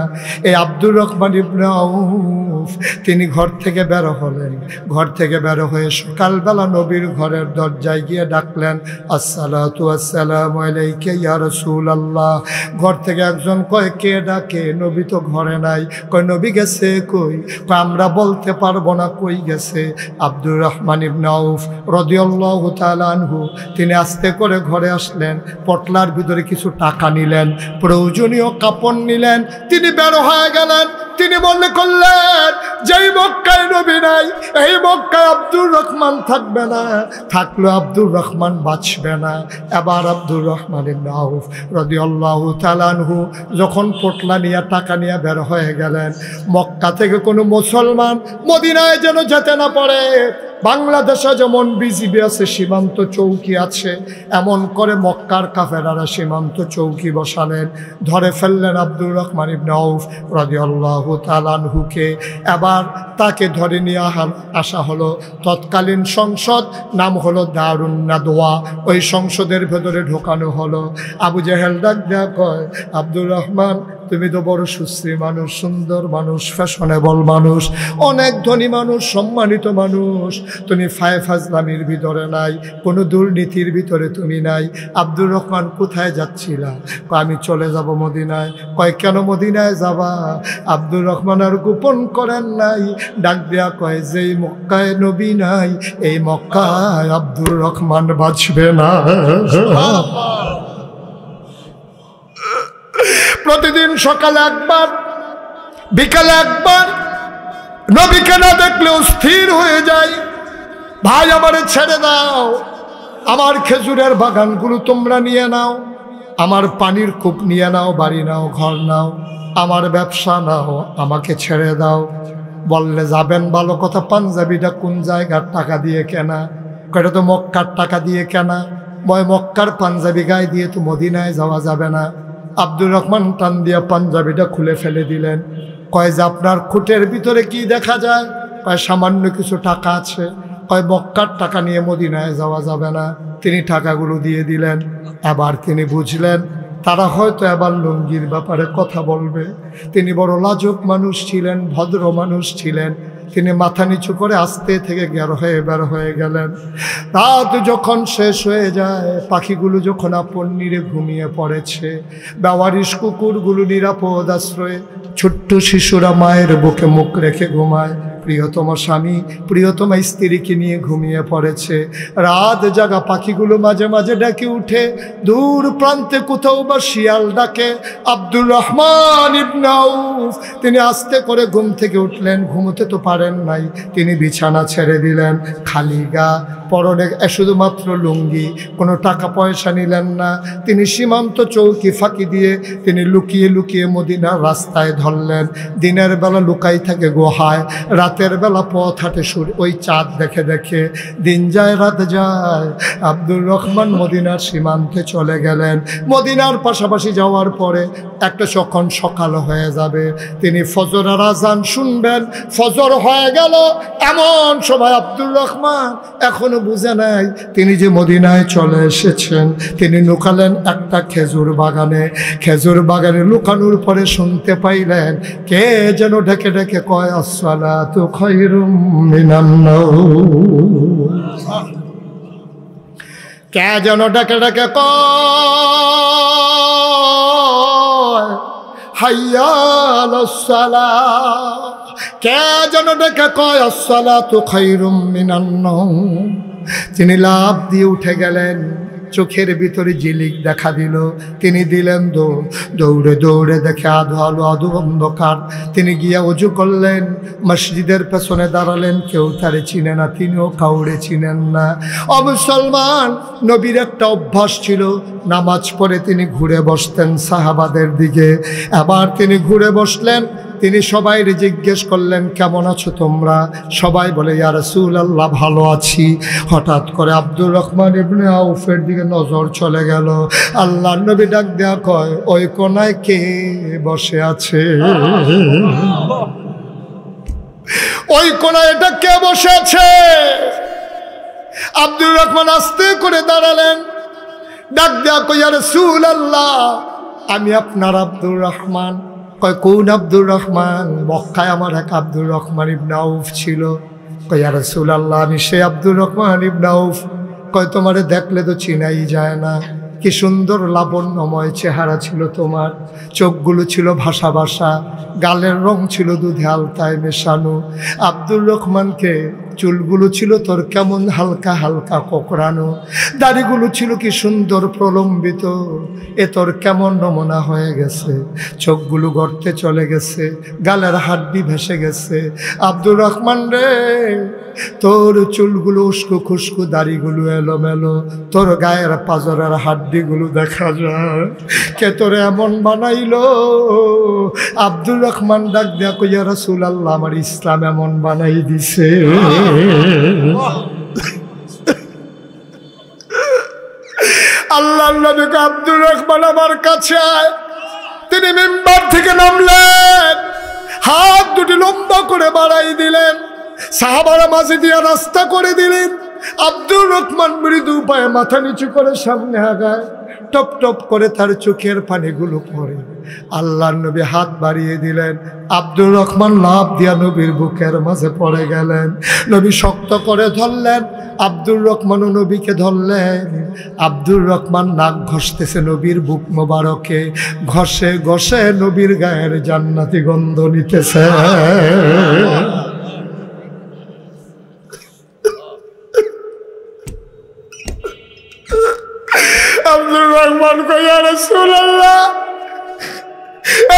এই আব্দুর রহমান ইবনে আউফ তিনি ঘর থেকে বের হলেন। ঘর থেকে বের হয়ে সকালবেলা নবীর ঘরের দরজায় গিয়ে ডাকলেন, আসসালাতু আসসালামু আলাইকা ইয়া রাসূলুল্লাহ। ঘর থেকে একজন কয়, কে ডাকে? নবী তো ঘরে নাই। কয় নবী গেছে কই? কয় আমরা বলতে পারবো না কই গেছে। আব্দুর রহমান ইবনে আউফ রাদিয়াল্লাহু তাআলা আনহু তিনি আস্তে করে ঘরে আসলেন, পটলার ভিতরে কিছু টাকা নিলেন, প্রয়োজনীয় কাপড় নিলেন, তিনি বের হয়ে গেলেন। তিনি মনে করলেন যেই মক্কায় নবী নাই, এই মক্কায় আব্দুর রহমান থাকবে না, থাকলো আব্দুর রহমান বাঁচবে না। এবার আব্দুর রহমান ইবনে আউফ রাদিয়াল্লাহু তাআলা আনহু যখন পটলা নিয়ে টাকা নিয়ে বের হয়ে গেলেন, মক্কা থেকে কোনো মুসলমান মদিনায় যেন যেতে না পারে। বাংলাদেশে যেমন বিজিবি আছে, সীমান্ত চৌকি আছে, এমন করে মক্কার কাফেরারা সীমান্ত চৌকি বসালেন। ধরে ফেললেন আব্দুর রহমান ইবনে আউফ রাদিয়াল্লাহু তাআলা আনহুকে। এবার তাকে ধরে নিয়ে আসা হলো তৎকালীন সংসদ, নাম হলো দারুন নাদওয়া। ওই সংসদের ভেতরে ঢোকানো হলো। আবু জেহেল ডাক দেয়া কয়, আব্দুর রহমান তুমি তো বড় সুশ্রী মানুষ, সুন্দর মানুষ, ফ্যাশনেবল মানুষ, অনেক ধনী মানুষ, সম্মানিত মানুষ, তুমি ফাজলামির ভিতরে নাই, কোনো দুর্নীতির ভিতরে তুমি নাই। আব্দুর রহমান কোথায় যাচ্ছিলা? আমি চলে যাব মদিনায়। কয় কেন মদিনায় যাবা? আব্দুর রহমান আর গোপন করেন নাই, ডাক দেয়া কয়, যেই মক্কায় নবী নাই, এই মক্কায় আব্দুর রহমান বাঁচবে না। প্রতিদিন সকালে একবার, বিকালে একবার নবীকে না দেখলেও স্থির হয়ে যায়। ভাই আমারে ছেড়ে দাও, আমার খেজুরের বাগানগুলো তোমরা নিয়ে নাও, আমার পানির কূপ নিয়ে নাও, বাড়ি নাও, ঘর নাও, আমার ব্যবসা নাও, আমাকে ছেড়ে দাও। বললে যাবেন ভালো কথা, পাঞ্জাবিটা কোন জায়গার টাকা দিয়ে কেনা? কয়টা তো মক্কার টাকা দিয়ে কেনা। মক্কার পাঞ্জাবি গায়ে দিয়ে তো মদিনায় যাওয়া যাবে না। আব্দুর রহমান টান দিয়া পাঞ্জাবিটা খুলে ফেলে দিলেন। কয় যে আপনার খুঁটের ভিতরে কি দেখা যায়? কয় সামান্য কিছু টাকা আছে। কয় মক্কার টাকা নিয়ে মদিনায় যাওয়া যাবে না। তিনি টাকাগুলো দিয়ে দিলেন। আবার তিনি বুঝলেন তারা হয়তো এবার লুঙ্গির ব্যাপারে কথা বলবে। তিনি বড় লাজুক মানুষ ছিলেন, ভদ্র মানুষ ছিলেন। তিনি মাথা নিচু করে আস্তে থেকে বের হয়ে গেলেন। রাত যখন শেষ হয়ে যায়, পাখিগুলো যখন আপন নীড়ে ঘুমিয়ে পড়েছে, বেওয়ারিশ কুকুরগুলো নিরাপদ আশ্রয়ে, ছোট্ট শিশুরা মায়ের বুকে মুখ রেখে ঘুমায়, প্রিয়তম স্বামী প্রিয়তমা স্ত্রীকে নিয়ে ঘুমিয়ে পড়েছে। রাত জাগা পাখিগুলো মাঝে মাঝে ডাকে উঠে, দূর প্রান্তে কোথাও বা শিয়াল ডাকে। আব্দুর রহমান ইবনে আউফ তিনি আস্তে করে ঘুম থেকে উঠলেন। ঘুমোতে তো পারেন নাই, তিনি বিছানা ছেড়ে দিলেন, খালি গা পরনে শুধুমাত্র লুঙ্গি, কোনো টাকা পয়সা নিলেন না। তিনি সীমান্ত চৌকি ফাঁকি দিয়ে তিনি লুকিয়ে লুকিয়ে মদিনার রাস্তায় ধরলেন। দিনের বেলা লুকাই থাকে গুহায়, রাতের বেলা পথ হাঁটে ওই চাঁদ দেখে দেখে। দিন যায় রাত যায়, আব্দুর রহমান মদিনার সীমান্তে চলে গেলেন। মদিনার পাশাপাশি যাওয়ার পরে একটা যখন সকাল হয়ে যাবে, তিনি ফজরের আজান শুনবেন। ফজর হয়ে গেল, এমন সময় আব্দুর রহমান এখনো বুঝে নাই তিনি যে মদিনায় চলে এসেছেন। তিনি লুকালেন একটা খেজুর বাগানে। খেজুর বাগানে লুকানোর পরে শুনতে পাইলেন কে যেন ডেকে ডেকে কয়, আসসালাতু খায়রুম মিনান নাওম। কে যেন ডেকে ডেকে কয়, হাইয়া আলাস সালাহ। কে যেন ডেকে কয়, আসসালাতু খায়রুম মিনান নাওম। তিনি লাফ দিয়ে উঠে গেলেন। চোখের ভিতরে ঝিলিক দেখা দিল। তিনি দিলেন দৌড়। দৌড়ে দৌড়ে দেখে আধো আলো আধো অন্ধকার। তিনি গিয়া অজু করলেন, মসজিদের পেছনে দাঁড়ালেন। কেউ তারে চিনে না, তিনিও কাউরে চিনেন না। মুসলমান, নবীর একটা অভ্যাস ছিল, নামাজ পড়ে তিনি ঘুরে বসতেন সাহাবাদের দিকে। এবার তিনি ঘুরে বসলেন। তিনি সবাইকে জিজ্ঞেস করলেন, কেমন আছো তোমরা? সবাই বলে, ইয়া রাসূলুল্লাহ, ভালো আছি। হঠাৎ করে আব্দুর রহমান ইবনে আউফের দিকে নজর চলে গেল। আল্লাহর নবী ডাক দেয়া কয়, ওই কোনায় কে বসে আছে? ওই কোনায় এটা কে বসে আছে? আব্দুর রহমান আস্তে করে দাঁড়ালেন, ডাক দেয়া কয়, ইয়া রাসূলুল্লাহ, আমি আপনার আব্দুর রহমান। কয়, কোন আব্দুর রহমান? মক্কায় আমার এক আব্দুর রহমান ইবনে আউফ ছিল। কয়, ইয়া রাসূলুল্লাহ, আমি সেই আব্দুর রহমান ইবনে আউফ। কয়, তোমারে দেখলে তো চিনাই যায় না। কি সুন্দর লাবণ্যময় চেহারা ছিল তোমার, চোখগুলো ছিল ভাসা ভাসা, গালের রং ছিল দুধে আলতায় মেশানো। আব্দুর রহমানকে চুলগুলো ছিল তোর কেমন হালকা হালকা কোকড়ানো, দাড়িগুলো ছিল কি সুন্দর প্রলম্বিত, এ তোর কেমন নমুনা হয়ে গেছে, চোখগুলো গর্তে চলে গেছে, গালের হাড্ডি ভেসে গেছে। আব্দুর রহমান রে, তোর চুলগুলো উস্কো খুস্কো, দাড়িগুলো এলোমেলো, তোর গায়ের পাজরের হাড্ডিগুলো দেখা যায়। কে তোরে এমন বানাইলো? আব্দুর রহমান ডাক দেয়া কই, ইয়া রাসূলুল্লাহ, আমার ইসলাম এমন বানাই দিছে। আল্লাহর নবী আব্দুর রহমান আমার কাছে আয়। তিনি মিম্বার থেকে নামলেন, হাত দুটি লম্বা করে বাড়াই দিলেন, সাহাবারা মাঝে দিয়া রাস্তা করে দিলেন। আব্দুর রহমান মৃদু পায়ে মাথা নিচু করে সামনে আগায়, টপ টপ করে তার চোখের পানিগুলো পড়ে। আল্লাহর নবী হাত বাড়িয়ে দিলেন, আব্দুর রহমান লাফ দিয়া নবীর বুকের মাঝে পড়ে গেলেন। নবী শক্ত করে ধরলেন, আব্দুর রহমানও নবীকে ধরলেন। আব্দুর রহমান নাক ঘষতেছে নবীর বুক মোবারকে, ঘষে ঘষে নবীর গায়ের জান্নাতি গন্ধ নিতেছে। আব্দুর রহমান কই, ইয়া রাসূলুল্লাহ,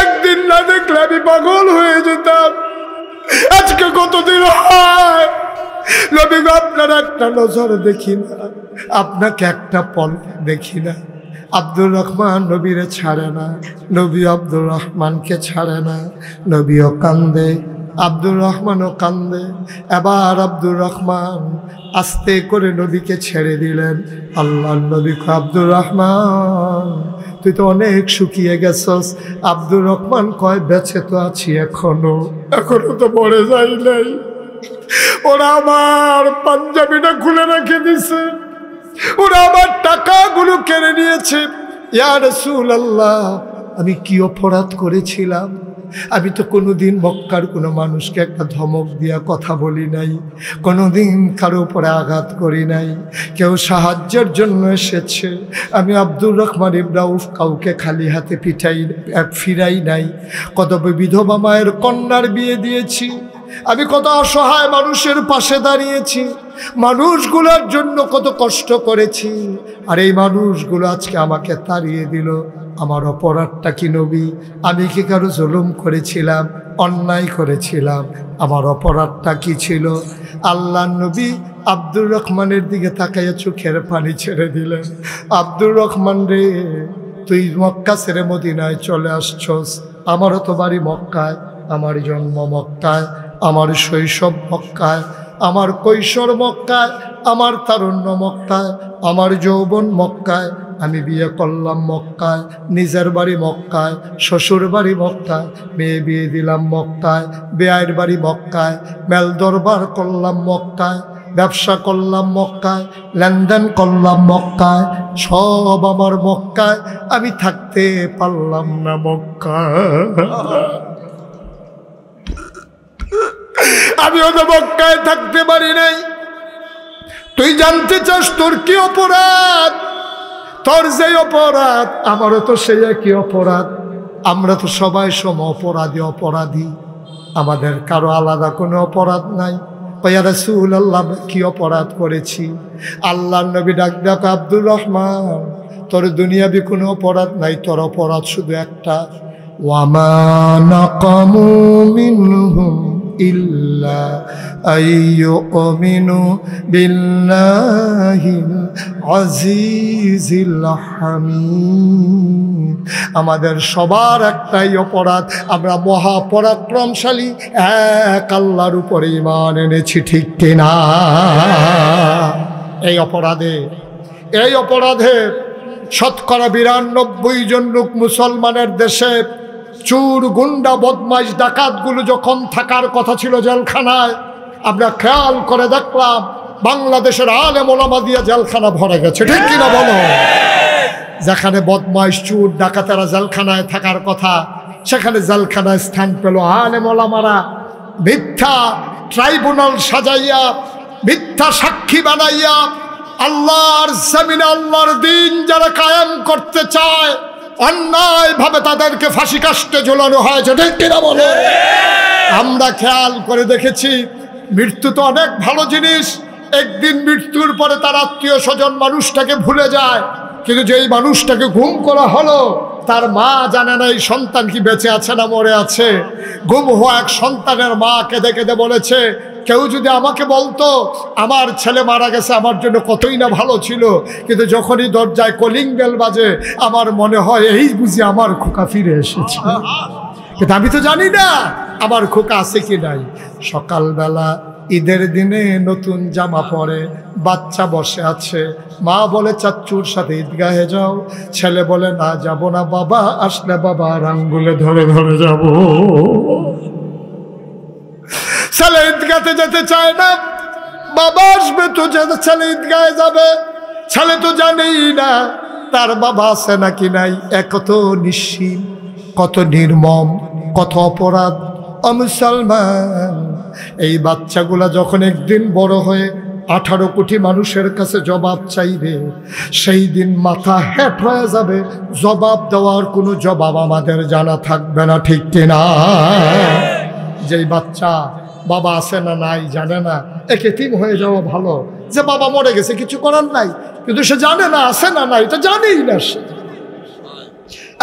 একদিন না দেখলে আমি পাগল হয়ে যেতাম, আজকে কতদিন হয় নবী গো, আপনার একটা নজর দেখি না, আপনাকে একটা পল দেখি না। আব্দুর রহমান নবীরে ছাড়ে না, নবী আব্দুর রহমানকে ছাড়ে না। নবীও কান্দে, আব্দুর রহমানও কান্দে। এবার আব্দুর রহমান আস্তে করে নবীকে ছেড়ে দিলেন। আল্লাহর নবী কয়, আব্দুর রহমান, তুই তো অনেক শুকিয়ে গেছস। আব্দুর রহমান কয়, বেঁচে তো আছি এখনো তো মরে যাই নাই। ওরা আমার পাঞ্জাবিটা খুলে রেখে দিছে, ওরা আমার টাকাগুলো কেড়ে নিয়েছে। ইয়া রাসূলুল্লাহ, আমি কি অপরাধ করেছিলাম? আমি তো কোনোদিন মক্কার কোনো মানুষকে একটা ধমক দিয়া কথা বলি নাই, কোনোদিন কারো উপরে আঘাত করি নাই। কেউ সাহায্যের জন্য এসেছে, আমি আব্দুর রহমান ইবনে আউফ কাউকে খালি হাতে ফিরাই নাই। কত বিধবা মায়ের কন্যার বিয়ে দিয়েছি, আমি কত অসহায় মানুষের পাশে দাঁড়িয়েছি, মানুষগুলোর জন্য কত কষ্ট করেছি। আর এই মানুষগুলো আজকে আমাকে তাড়িয়ে দিল। আমার অপরাধটা কি নবী? আমি কি কারো জুলুম করেছিলাম, অন্যায় করেছিলাম? আমার অপরাধটা কি ছিল? আল্লাহর নবী আব্দুর রহমানের দিকে তাকাইয়া চোখের পানি ছেড়ে দিলেন। আব্দুর রহমান রে, তুই মক্কা ছেড়ে মদিনায় চলে আসছস। আমারও তো বাড়ি মক্কায়, আমার জন্ম মক্কায়, আমার শৈশব মক্কায়, আমার কৈশোর মক্কায়, আমার তারুণ্য মক্কায়, আমার যৌবন মক্কায়। আমি বিয়ে করলাম মক্কায়, নিজের বাড়ি মক্কায়, শ্বশুর বাড়ি মক্কায়, মেয়ে বিয়ে দিলাম মক্কায়, বেয়াইর বাড়ি মক্কায়, মেল দরবার করলাম মক্কায়, ব্যবসা করলাম মক্কায়, লেনদেন করলাম মক্কায়, সব আমার মক্কায়। আমি থাকতে পারলাম না মক্কায়। আমি ওদের মক্কায় থাকতে পারি নাই। তুই জানতে চাস তোর কি অপরাধ? তোর যে অপরাধ আমারও তো সেই একই অপরাধ। আমরা তো সবাই সম অপরাধী। আমাদের কারো আলাদা কোনো অপরাধ নাই। ইয়া রাসূলুল্লাহ, কি অপরাধ করেছি? আল্লাহর নবী ডাক ডাক, আব্দুর রহমান, তোর দুনিয়াবি কোনো অপরাধ নাই, তোর অপরাধ শুধু একটা। ওয়ামা নাকামু মিনহুম ইল্লা আইয়ুমিনু বিল্লাহিল আজিজিল হামিদ। আমাদের সবার একটাই অপরাধ, আমরা মহাপরাক্রমশালী এক আল্লাহর উপরে ঈমান এনেছি, ঠিক কিনা? এই অপরাধে শতকরা 92 জন লোক মুসলমানের দেশে চুর, গুন্ডা, বদমাইশ, ডাকাতগুলো যখন থাকার কথা ছিল জেলখানায়, আমরা খেয়াল করে দেখলাম বাংলাদেশের আলেম ওলামা দিয়ে জেলখানা ভরে গেছে, ঠিক কিনা বলো? যেখানে বদমাইশ, চুর, ডাকাতেরা জেলখানায় থাকার কথা, সেখানে জেলখানায় স্থান পেল আলেম ওলামারা। মিথ্যা ট্রাইব্যুনাল সাজাইয়া, মিথ্যা সাক্ষী বানাইয়া আল্লাহর জমিনে আল্লাহর দিন যারা কায়েম করতে চায়, অন্যায়ভাবে তাদেরকে ফাঁসি কাস্টে ঝোলানো হয়েছে, ঠিক কিনা বলো? আমরা খেয়াল করে দেখেছি, মৃত্যু তো অনেক ভালো জিনিস। একদিন মৃত্যুর পরে তার আত্মীয় স্বজন মানুষটাকে ভুলে যায়, কিন্তু যেই মানুষটাকে গুম করা হলো, তার মা জানে না এই সন্তান কি বেঁচে আছে না মরে আছে। গুম হওয়া এক সন্তানের মা কেঁদে কেঁদে বলেছে, কেউ যদি আমাকে বলতো আমার ছেলে মারা গেছে, আমার জন্য কতই না ভালো ছিল, কিন্তু যখনই দরজায় কলিং বেল বাজে আমার মনে হয় এই বুঝি আমার খোকা ফিরে এসেছে। কিন্তু আমি তো জানি না আমার খোকা আছে কি নাই। সকালবেলা ঈদের দিনে নতুন জামা পরে বাচ্চা বসে আছে, মা বলে চাচ্চুর সাথে ঈদগাহে যাও। ছেলে বলে না, যাব না, বাবা আসলে বাবার আঙ্গুলে ধরে ধরে যাব। ছেলে ঈদগাতে যেতে চায় না, বাবা আসবে তো ছেলে ঈদগাহে যাবে। ছেলে তো জানেই না তার বাবা আছে নাকি নাই। কত নিশ্চিত, কত নির্মম, কত অপরাধ। মুসলমান, এই বাচ্চাগুলা যখন একদিন বড় হয়ে 18 কোটি মানুষের কাছে জবাব চাইবে, সেই দিন মাথা হেঁট হয়ে যাবে। জবাব দেওয়ার কোনো জবাব আমাদের জানা থাকবে না, ঠিক কিনা? যেই বাচ্চা বাবা আছে না নাই জানে না, একে এতিম হয়ে যাওয়া ভালো। যে বাবা মরে গেছে কিছু করার নাই, কিন্তু সে জানে না আছে না নাই, এটা জানেই না সে।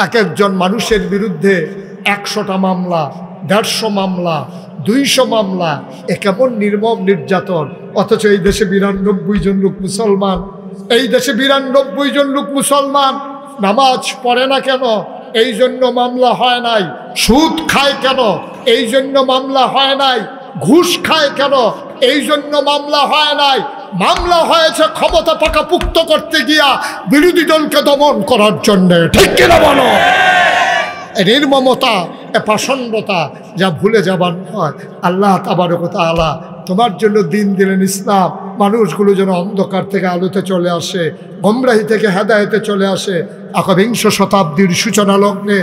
এক একজন মানুষের বিরুদ্ধে 100টা মামলা, 150 মামলা, 200 মামলা। এ কেমন নির্মম নির্যাতন। অথচ এই দেশে 92 জন লোক মুসলমান। এই দেশে 92 জন লোক মুসলমান নামাজ পড়ে না কেন? এই জন্য মামলা হয় নাই। সুদ খায় কেন? এই জন্য মামলা হয় নাই। ঘুষ খায় কেন? এই জন্য মামলা হয় নাই। মামলা হয়েছে ক্ষমতা পাকাপুক্ত করতে গিয়া বিরোধী দলকে দমন করার জন্য, ঠিক কিনা বলো? নির্মমতা, পাষণ্ডতা যা ভুলে যাবার নয়। আল্লাহ তাবারক ওয়া তাআলা তোমার জন্য দিন দিলেন ইসলাম, মানুষগুলো যেন অন্ধকার থেকে আলোতে চলে আসে, গোমরাহি থেকে হেদায়েতে চলে আসে। 21 শতাব্দীর সূচনা লগ্নে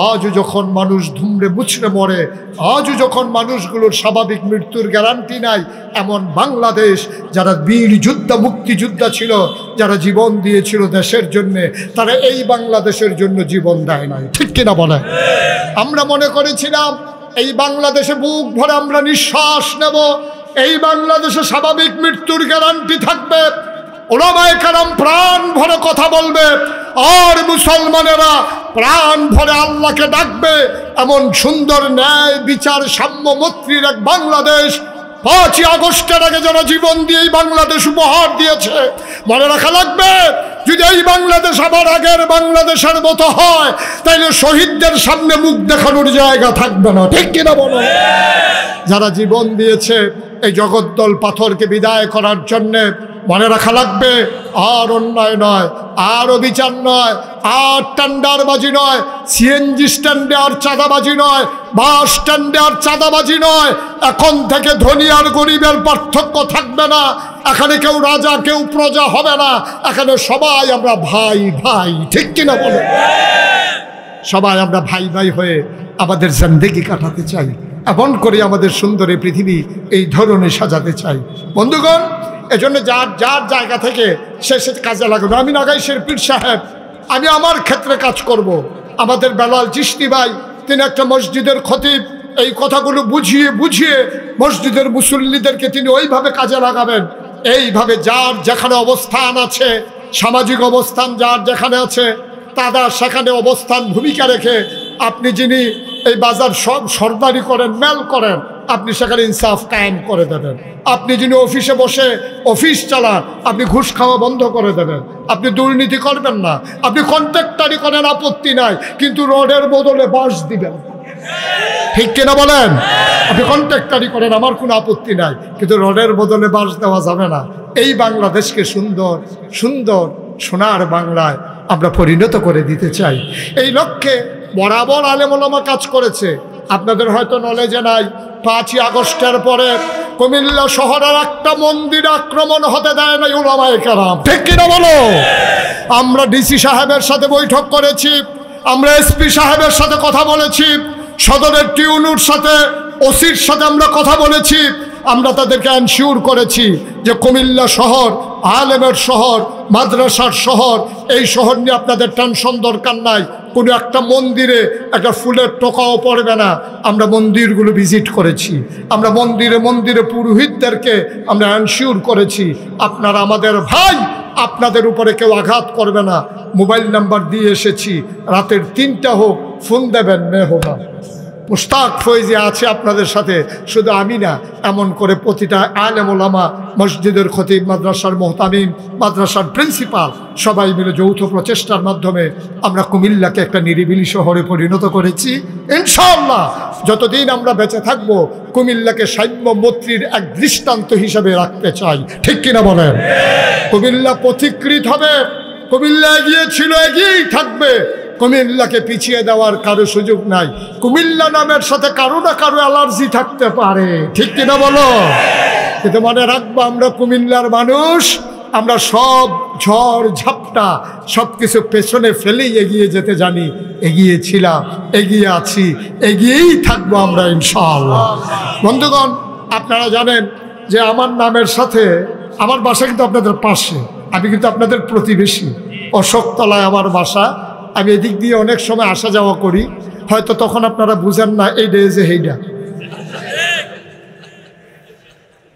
আজও যখন মানুষ ধুমড়ে মুছড়ে মরে, আজও যখন মানুষগুলোর স্বাভাবিক মৃত্যুর গ্যারান্টি নাই, এমন বাংলাদেশ যারা বীর যোদ্ধা, মুক্তিযোদ্ধা ছিল, যারা জীবন দিয়েছিল দেশের জন্যে, তারা এই বাংলাদেশের জন্য জীবন দেয় নাই, ঠিক কিনা বলে? আমরা মনে করেছিলাম এই বাংলাদেশে বুক ভরে আমরা নিঃশ্বাস নেব, এই বাংলাদেশে স্বাভাবিক মৃত্যুর গ্যারান্টি থাকবে, ওলামায়ে কেরাম প্রাণ ভরে কথা বলবে, আর মুসলমানেরা প্রাণ ভরে আল্লাহকে ডাকবে। এমন সুন্দর ন্যায় বিচার সাম্য মৈত্রীর এক বাংলাদেশ 5ই আগস্টের আগে যারা জীবন দিয়ে এই বাংলাদেশ উপহার দিয়েছে, মনে রাখা লাগবে, যদি এই বাংলাদেশ আবার আগের বাংলাদেশের মতো হয় তাইলে শহীদদের সামনে মুখ দেখানোর জায়গা থাকবে না। ঠিক কিনা বলো? যারা জীবন দিয়েছে এই জগদ্দল পাথরকে বিদায় করার জন্যে, মনে রাখা লাগবে, আর অন্যায় নয়, আর অবিচার নয়, আর টেন্ডারবাজি নয়, সিএনজি স্ট্যান্ডে আর চাঁদাবাজি নয়, বাস স্ট্যান্ডে আর চাঁদাবাজি নয়। এখন থেকে ধনী আর গরিবের পার্থক্য থাকবে না। এখানে কেউ রাজা কেউ প্রজা হবে না। এখানে সবাই আমরা ভাই ভাই। ঠিক কিনা বলো? সবাই আমরা ভাই ভাই হয়ে আমাদের জিন্দেগি কাটাতে চাই, এমন করে আমাদের সুন্দর এই পৃথিবী এই ধরনের সাজাতে চাই। বন্ধুগণ, এজন্য যার যার জায়গা থেকে সে কাজে লাগবে। আমি নাগাইশের পীর সাহেব, আমি আমার ক্ষেত্রে কাজ করব। আমাদের বেলাল চিশতি ভাই, তিনি একটা মসজিদের খতিব, এই কথাগুলো বুঝিয়ে বুঝিয়ে মসজিদের মুসল্লিদেরকে তিনি ওইভাবে কাজে লাগাবেন। এইভাবে যার যেখানে অবস্থান আছে, সামাজিক অবস্থান যার যেখানে আছে, তারা সেখানে অবস্থান ভূমিকা রেখে আপনি যিনি এই বাজার সব সরদারি করেন, মেল করেন, আপনি সেখানে ইনসাফ কায়েম করে দেবেন। আপনি যিনি অফিসে বসে অফিস চালান, আপনি ঘুষ খাওয়া বন্ধ করে দেবেন। আপনি দুর্নীতি করবেন না। আপনি কন্ট্রাক্টারি করেন, আপত্তি নাই, কিন্তু রোডের বদলে বাঁশ দিবেন। ঠিক কিনা বলেন? আপনি কন্ট্রাক্টারি করেন, আমার কোনো আপত্তি নাই, কিন্তু রোডের বদলে বাঁশ দেওয়া যাবে না। এই বাংলাদেশকে সুন্দর সুন্দর সোনার বাংলায় আমরা পরিণত করে দিতে চাই। এই লক্ষ্যে বরাবর আলেম ওলামা কাজ করেছে। আপনাদের হয়তো নলেজে নাই, 5ই আগস্টের পরে কুমিল্লা শহরের একটা মন্দির আক্রমণ হতে দেয় নাই উলামায়ে কেরাম। ঠিক কিনা বলো? আমরা ডিসি সাহেবের সাথে বৈঠক করেছি, আমরা এসপি সাহেবের সাথে কথা বলেছি, সদরের টিউনুর সাথে, ওসির সাথে আমরা কথা বলেছি। আমরা তাদেরকে এনশিওর করেছি যে কুমিল্লা শহর আলেমের শহর, মাদ্রাসার শহর, এই শহর নিয়ে আপনাদের টেনশন দরকার নাই। কোনো একটা মন্দিরে একটা ফুলের টোকাও পড়বে না। আমরা মন্দিরগুলো ভিজিট করেছি, আমরা মন্দিরে মন্দিরে পুরোহিতদেরকে আমরা এনশিওর করেছি আপনারা আমাদের ভাই, আপনাদের উপরে কেউ আঘাত করবে না। মোবাইল নাম্বার দিয়ে এসেছি, রাতের 3টা হোক ফোন দেবেন, মেহবা মুশতাক ফৈজি আছে আপনাদের সাথে। শুধু আমি না, এমন করে প্রতিটা আলেম ওলামা, মসজিদের খতিব, মাদ্রাসার মোহতামিম, মাদ্রাসার প্রিন্সিপাল, সবাই মিলে যৌথ প্রচেষ্টার মাধ্যমে আমরা কুমিল্লাকে একটা নিরিবিলি শহরে পরিণত করেছি। ইনশাআল্লাহ যতদিন আমরা বেঁচে থাকবো, কুমিল্লাকে সাম্য মৈত্রীর এক দৃষ্টান্ত হিসাবে রাখতে চাই। ঠিক কিনা বলেন? কুমিল্লা পথিকৃত হবে, কুমিল্লা এগিয়ে ছিল, এগিয়েই থাকবে। কুমিল্লাকে পিছিয়ে দেওয়ার কারো সুযোগ নাই। কুমিল্লা নামের সাথে কারো না কারো অ্যালার্জি থাকতে পারে। ঠিক কিনা বলো? কিন্তু মনে রাখবো, আমরা কুমিল্লার মানুষ, আমরা সব ঝড় ঝাপটা সব কিছু পেছনে ফেলেই এগিয়ে যেতে জানি। এগিয়েছিলাম, এগিয়ে আছি, এগিয়েই থাকবো আমরা ইনশাআল্লাহ। বন্ধুগণ, আপনারা জানেন যে আমার নামের সাথে আমার বাসা কিন্তু আপনাদের পাশে, আমি কিন্তু আপনাদের প্রতিবেশী। অশোকতলায় আমার বাসা। আমি এদিক দিয়ে অনেক সময় আসা যাওয়া করি, হয়তো তখন আপনারা বুঝেন না এই ডে যে হেইডা,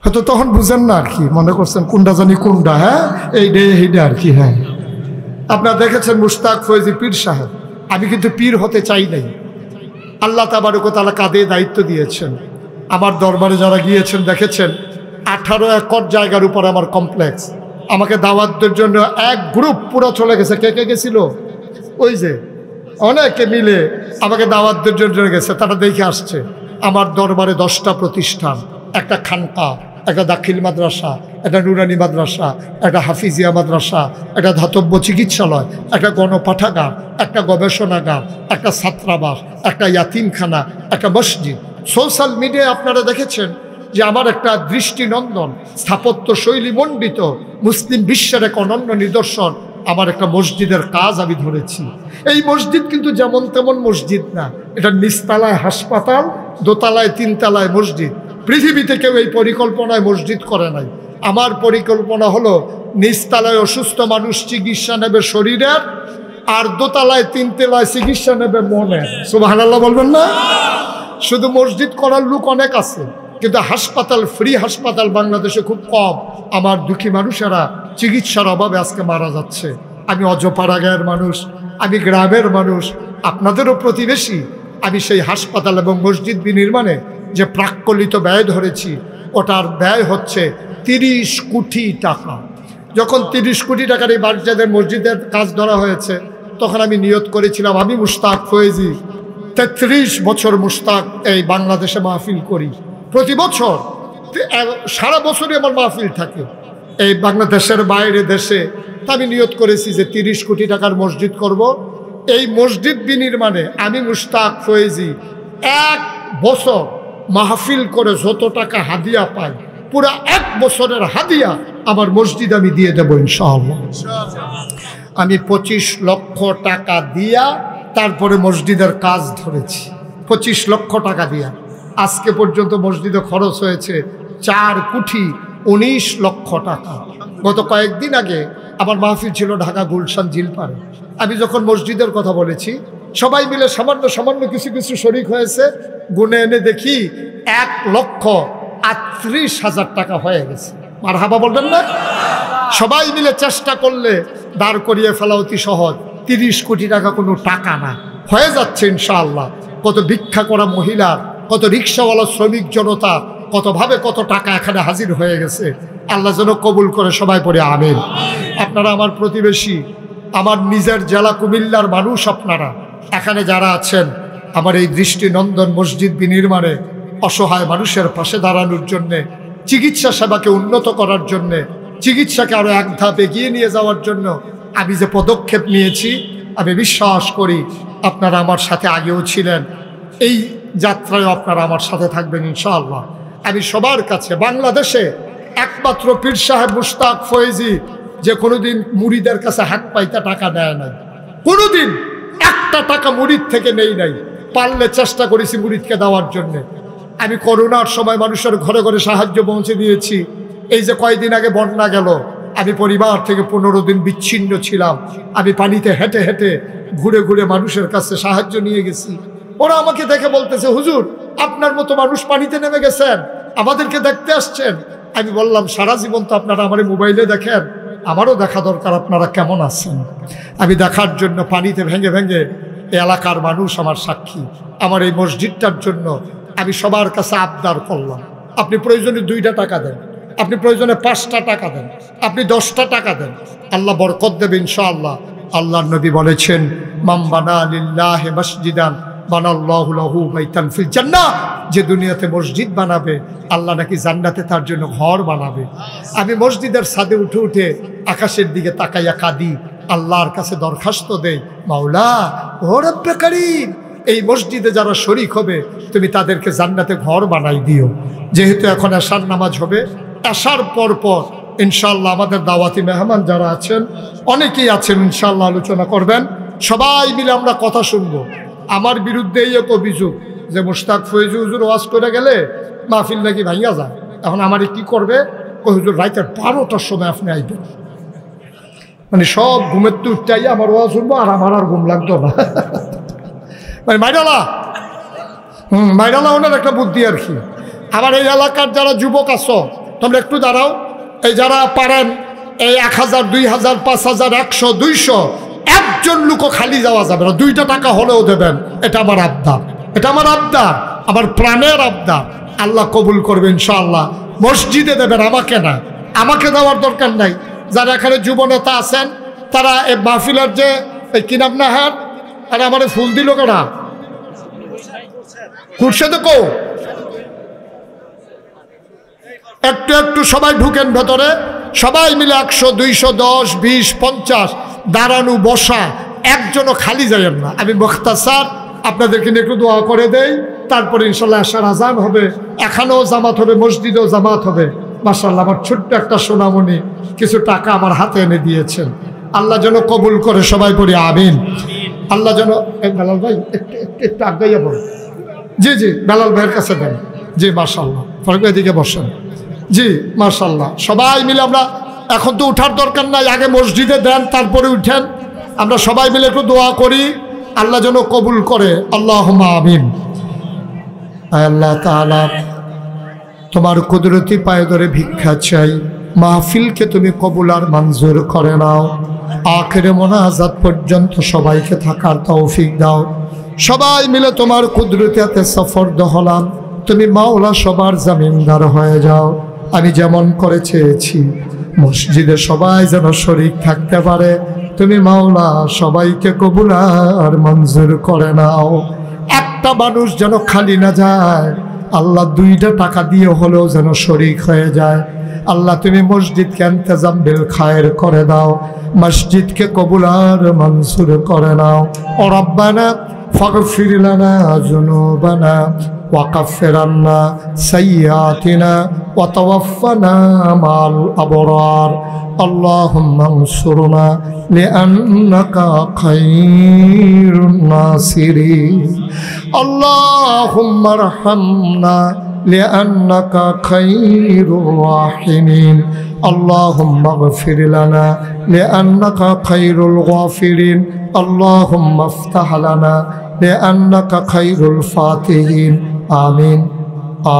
হয়তো তখন বুঝেন না আর কি, মনে করছেন কোনটা জানি কোনটা। হ্যাঁ, এই ডে হেইডা আর কি। হ্যাঁ, আপনারা দেখেছেন মুশতাক ফৈজি পীর সাহেব। আমি কিন্তু পীর হতে চাই নাই। আল্লাহ তাবারক ওয়া তাআলা কাঁধে দায়িত্ব দিয়েছেন। আমার দরবারে যারা গিয়েছেন দেখেছেন, 18 একর জায়গার উপর আমার কমপ্লেক্স। আমাকে দাওয়াতের জন্য এক গ্রুপ পুরো চলে গেছে। কে কে গেছিল? ওই যে অনেকে মিলে আমাকে দাওয়াতের জন্য গেছে, তারা দেখে আসছে। আমার দরবারে 10টা প্রতিষ্ঠান, একটা খানকা, একটা দাখিল মাদ্রাসা, একটা নুরানি মাদ্রাসা, একটা হাফিজিয়া মাদ্রাসা, একটা ধাতব্য চিকিৎসালয়, একটা গণপাঠাগার, একটা গবেষণাগার, একটা ছাত্রাবাস, একটা ইয়াতিমখানা, একটা মসজিদ। সোশ্যাল মিডিয়ায় আপনারা দেখেছেন যে আমার একটা দৃষ্টিনন্দন স্থাপত্য শৈলী মণ্ডিত মুসলিম বিশ্বের এক অনন্য নিদর্শন আমার একটা মসজিদের কাজ আমি ধরেছি। এই মসজিদ কিন্তু যেমন তেমন মসজিদ না, এটা নিচতলায় হাসপাতাল, দোতলায় 3তলায় মসজিদ। পৃথিবীতে কেউ এই পরিকল্পনায় মসজিদ করে নাই। আমার পরিকল্পনা হলো নিচতলায় অসুস্থ মানুষ চিকিৎসা নেবে শরীরের, আর দোতলায় 3তলায় চিকিৎসা নেবে মনের। সুবহানাল্লাহ বলবেন না? শুধু মসজিদ করার লোক অনেক আছে, কিন্তু হাসপাতাল, ফ্রি হাসপাতাল বাংলাদেশে খুব কম। আমার দুঃখী মানুষেরা চিকিৎসার অভাবে আজকে মারা যাচ্ছে। আমি অজপাড়া গায়ের মানুষ, আমি গ্রামের মানুষ, আপনাদেরও প্রতিবেশী। আমি সেই হাসপাতাল এবং মসজিদ বিনির্মাণে যে প্রাক্কলিত ব্যয় ধরেছি, ওটার ব্যয় হচ্ছে 30 কোটি টাকা। যখন 30 কোটি টাকার এই বাচ্চাদের মসজিদের কাজ ধরা হয়েছে, তখন আমি নিয়ত করেছিলাম আমি মুশতাক ফয়েজি 33 বছর মুশতাক এই বাংলাদেশে মাহফিল করি, প্রতি বছর সারা বছরই আমার মাহফিল থাকে এই বাংলাদেশের বাইরে দেশে। তা আমি নিয়ত করেছি যে 30 কোটি টাকার মসজিদ করব। এই মসজিদ বিনির্মাণে আমি মুশতাক ফয়েজি 1 বছর মাহফিল করে যত টাকা হাদিয়া পাই, পুরা 1 বছরের হাদিয়া আমার মসজিদ আমি দিয়ে দেবো ইনশাআল্লাহ। আমি 25 লক্ষ টাকা দিয়া তারপরে মসজিদের কাজ ধরেছি, 25 লক্ষ টাকা দিয়া। আজকে পর্যন্ত মসজিদে খরচ হয়েছে 4 কোটি 19 লক্ষ টাকা। গত কয়েকদিন আগে আমার মাহফিল ছিল ঢাকা গুলশান জিলপাড়ে। আমি যখন মসজিদের কথা বলেছি, সবাই মিলে সামান্য সামান্য কিছু কিছু শরিক হয়েছে, গুনে এনে দেখি 1,38,000 টাকা হয়ে গেছে। মারহাবা বলবেন না? সবাই মিলে চেষ্টা করলে দাঁড় করিয়ে ফেলা অতি সহজ। 30 কোটি টাকা কোনো টাকা না, হয়ে যাচ্ছে ইনশাআল্লাহ। কত ভিক্ষা করা মহিলা, কত রিক্সাওয়ালা শ্রমিক জনতা, কতভাবে কত টাকা এখানে হাজির হয়ে গেছে। আল্লাহ যেন কবুল করে, সবাই পড়ে আমিন। আপনারা আমার প্রতিবেশী, আমার নিজের জেলা কুমিল্লার মানুষ, আপনারা এখানে যারা আছেন, আমার এই দৃষ্টিনন্দন মসজিদ বিনির্মাণে অসহায় মানুষের পাশে দাঁড়ানোর জন্যে, চিকিৎসা সেবাকে উন্নত করার জন্যে, চিকিৎসাকে আরও এক ধাপ এগিয়ে নিয়ে যাওয়ার জন্য আমি যে পদক্ষেপ নিয়েছি, আমি বিশ্বাস করি আপনারা আমার সাথে আগেও ছিলেন, এই যাত্রায় আপনারা আমার সাথে থাকবেন ইনশাআল্লাহ। আমি সবার কাছে, বাংলাদেশে একমাত্র পীর সাহেব মুশতাক ফয়েজি যে কোনোদিন মুরিদের কাছে হাত পাইতে টাকা দেয় নাই, কোনোদিন একটা টাকা মুরিদ থেকে নেই নাই। পারলে চেষ্টা করেছি মুরিদকে দেওয়ার জন্যে। আমি করোনার সময় মানুষের ঘরে ঘরে সাহায্য পৌঁছে দিয়েছি। এই যে কয়েকদিন আগে বন্যা গেল, আমি পরিবার থেকে 15 দিন বিচ্ছিন্ন ছিলাম। আমি পানিতে হেঁটে হেঁটে ঘুরে ঘুরে মানুষের কাছে সাহায্য নিয়ে গেছি। ওরা আমাকে দেখে বলতেছে, হুজুর আপনার মতো মানুষ পানিতে নেমে গেছেন, আমাদেরকে দেখতে আসছেন। আমি বললাম, সারা জীবন তো আপনারা আমার মোবাইলে দেখেন, আমারও দেখা দরকার আপনারা কেমন আছেন। আমি দেখার জন্য পানিতে ভেঙে ভেঙে, এলাকার মানুষ আমার সাক্ষী, আমার এই মসজিদটার জন্য আমি সবার কাছে আবদার করলাম, আপনি প্রয়োজনে 2টা টাকা দেন, আপনি প্রয়োজনে 5টা টাকা দেন, আপনি 10টা টাকা দেন, আল্লাহ বরকত দেবে ইনশাআল্লাহ। আল্লাহর নবী বলেছেন, মান বানা লিল্লাহি মসজিদান বানাল্লাহু লাহু বাইতান ফিল জান্নাহ। যে দুনিয়াতে মসজিদ বানাবে, আল্লাহ নাকি জান্নাতে তার জন্য ঘর বানাবে। আমি মসজিদের ছাদে উঠে উঠে আকাশের দিকে তাকাইয়া কাঁদি, আল্লাহর কাছে দরখাস্ত দেই, মাওলা ও রব্বে কারীম, এই মসজিদে যারা শরীক হবে তুমি তাদেরকে জান্নাতে ঘর বানাই দিও। যেহেতু এখন এশার নামাজ হবে, এশার পর পর ইনশাআল্লাহ আমাদের দাওয়াতি মেহমান যারা আছেন, অনেকেই আছেন, ইনশাআল্লাহ আলোচনা করবেন। সবাই মিলে আমরা কথা শুনবো। আমার বিরুদ্ধে এই এক অভিযোগ যে মুশতাক ফয়েজি হুজুর ওয়াজ করে গেলে মাহফিল নাকি ভাইয়া যায়। এখন আমারে কি করবে? হুজুর রাইতের 12টার সময় আপনি আইবেন, মানে সব ঘুমের তো উঠতে আইয়া আমার ওয়াজ শুনবো, আর আমার আর ঘুম লাগতো না। মানে মাইডালা মাইডালা ওনার একটা বুদ্ধি আর কি। আমার এই এলাকার যারা যুবক আছো, তোমরা একটু দাঁড়াও। এই যারা পারেন, এই 1000, 2000, 5000, 100, 200 একজন লোকও খালি যাওয়া যাবে না, 2টা টাকা হলেও দেবেন। এটা আমার আবদার, এটা আমার আবদার, আমার প্রাণের আবদার। আল্লাহ কবুল করবে ইনশাআল্লাহ। মসজিদে দেবেন, আমাকে না, আমাকে দেওয়ার দরকার নাই। যারা এখানে যুব নেতা আছেন, তারা এই মাহফিলের যে কি নাম না হার, আর আমার ফুল দিল কেনা কুরসে দেখো, একটু একটু সবাই ঢুকেন ভেতরে, সবাই মিলে 100, 200, 10, 20, 50 দাঁড়ানো বসা, একজনও খালি যাবেন না। আমি মুখতাসার আপনাদেরকে নিয়ে একটু দোয়া করে দেই, তারপরে ইনশাল্লাহ আশার আজান হবে, এখানেও জামাত হবে, মসজিদেও জামাত হবে। মাশাআল্লাহ, আমার ছোট্ট একটা সোনামণি কিছু টাকা আমার হাতে এনে দিয়েছেন, আল্লাহ যেন কবুল করে, সবাই পড়ি আমিন। আল্লাহ যেন, বেলাল ভাই একটু আগাইয়া বলেন। জি জি, বেলাল ভাইয়ের কাছে দেন। জি মাশাআল্লাহ, ফারুক ভাই দিকে বসেন। জি মাশাআল্লাহ, সবাই মিলে আমরা, এখন তো উঠার দরকার নাই, আগে মসজিদে দেন তারপরে উঠেন। আমরা সবাই মিলে একটু দোয়া করি, আল্লাহ যেন কবুল করে। আল্লাহুম্মা আমিন। আল্লাহ তাআলা, তোমার কুদরতি পায়ে ধরে ভিক্ষা চাই, মাহফিলকে তুমি কবুল আর মঞ্জুর করে নাও। আখিরে মোনাজাত পর্যন্ত সবাইকে থাকার তৌফিক দাও। সবাই মিলে তোমার কুদরতি হাতে সফরদ হলাম, তুমি মাওলা সবার জামিনদার হয়ে যাও। আমি যেমন করে চেয়েছি মসজিদে সবাই যেন শরীক থাকতে পারে, তুমি মাওলা সবাইকে কবুল আর মঞ্জুর করে নাও। একটা মানুষ যেন খালি না যায়, আল্লাহ 2টা টাকা দিয়ে হলেও যেন শরীক হয়ে যায়। আল্লাহ তুমি মসজিদকে ইন্তজাম বিল খায়ের করে দাও, মসজিদকে কবুল আর মঞ্জুর করে নাও। ও রব্বানা ফাগফির লানা যুনুবানা ওয়াকাফির আন্না সাইয়্যাতিনা ওয়া তাওয়াফানা মাল আবরার। আল্লাহুম্মা আনসুরনা লিআন্নাকা খায়রুন নাসিরিন। আল্লাহুম্মা আরহামনা লিআন্নাকা খায়রুর রাহিমিন। আল্লাহুম্মা ইগফির লানা লিআন্নাকা খায়রুল গাফিরিন। আল্লাহুম্মা ইফতাহ লানা লিআন্নাকা খায়রুল ফাতিহিন। আমিন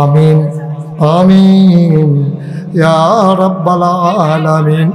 আমিন আমিন ইয়া রাব্বাল আলামিন।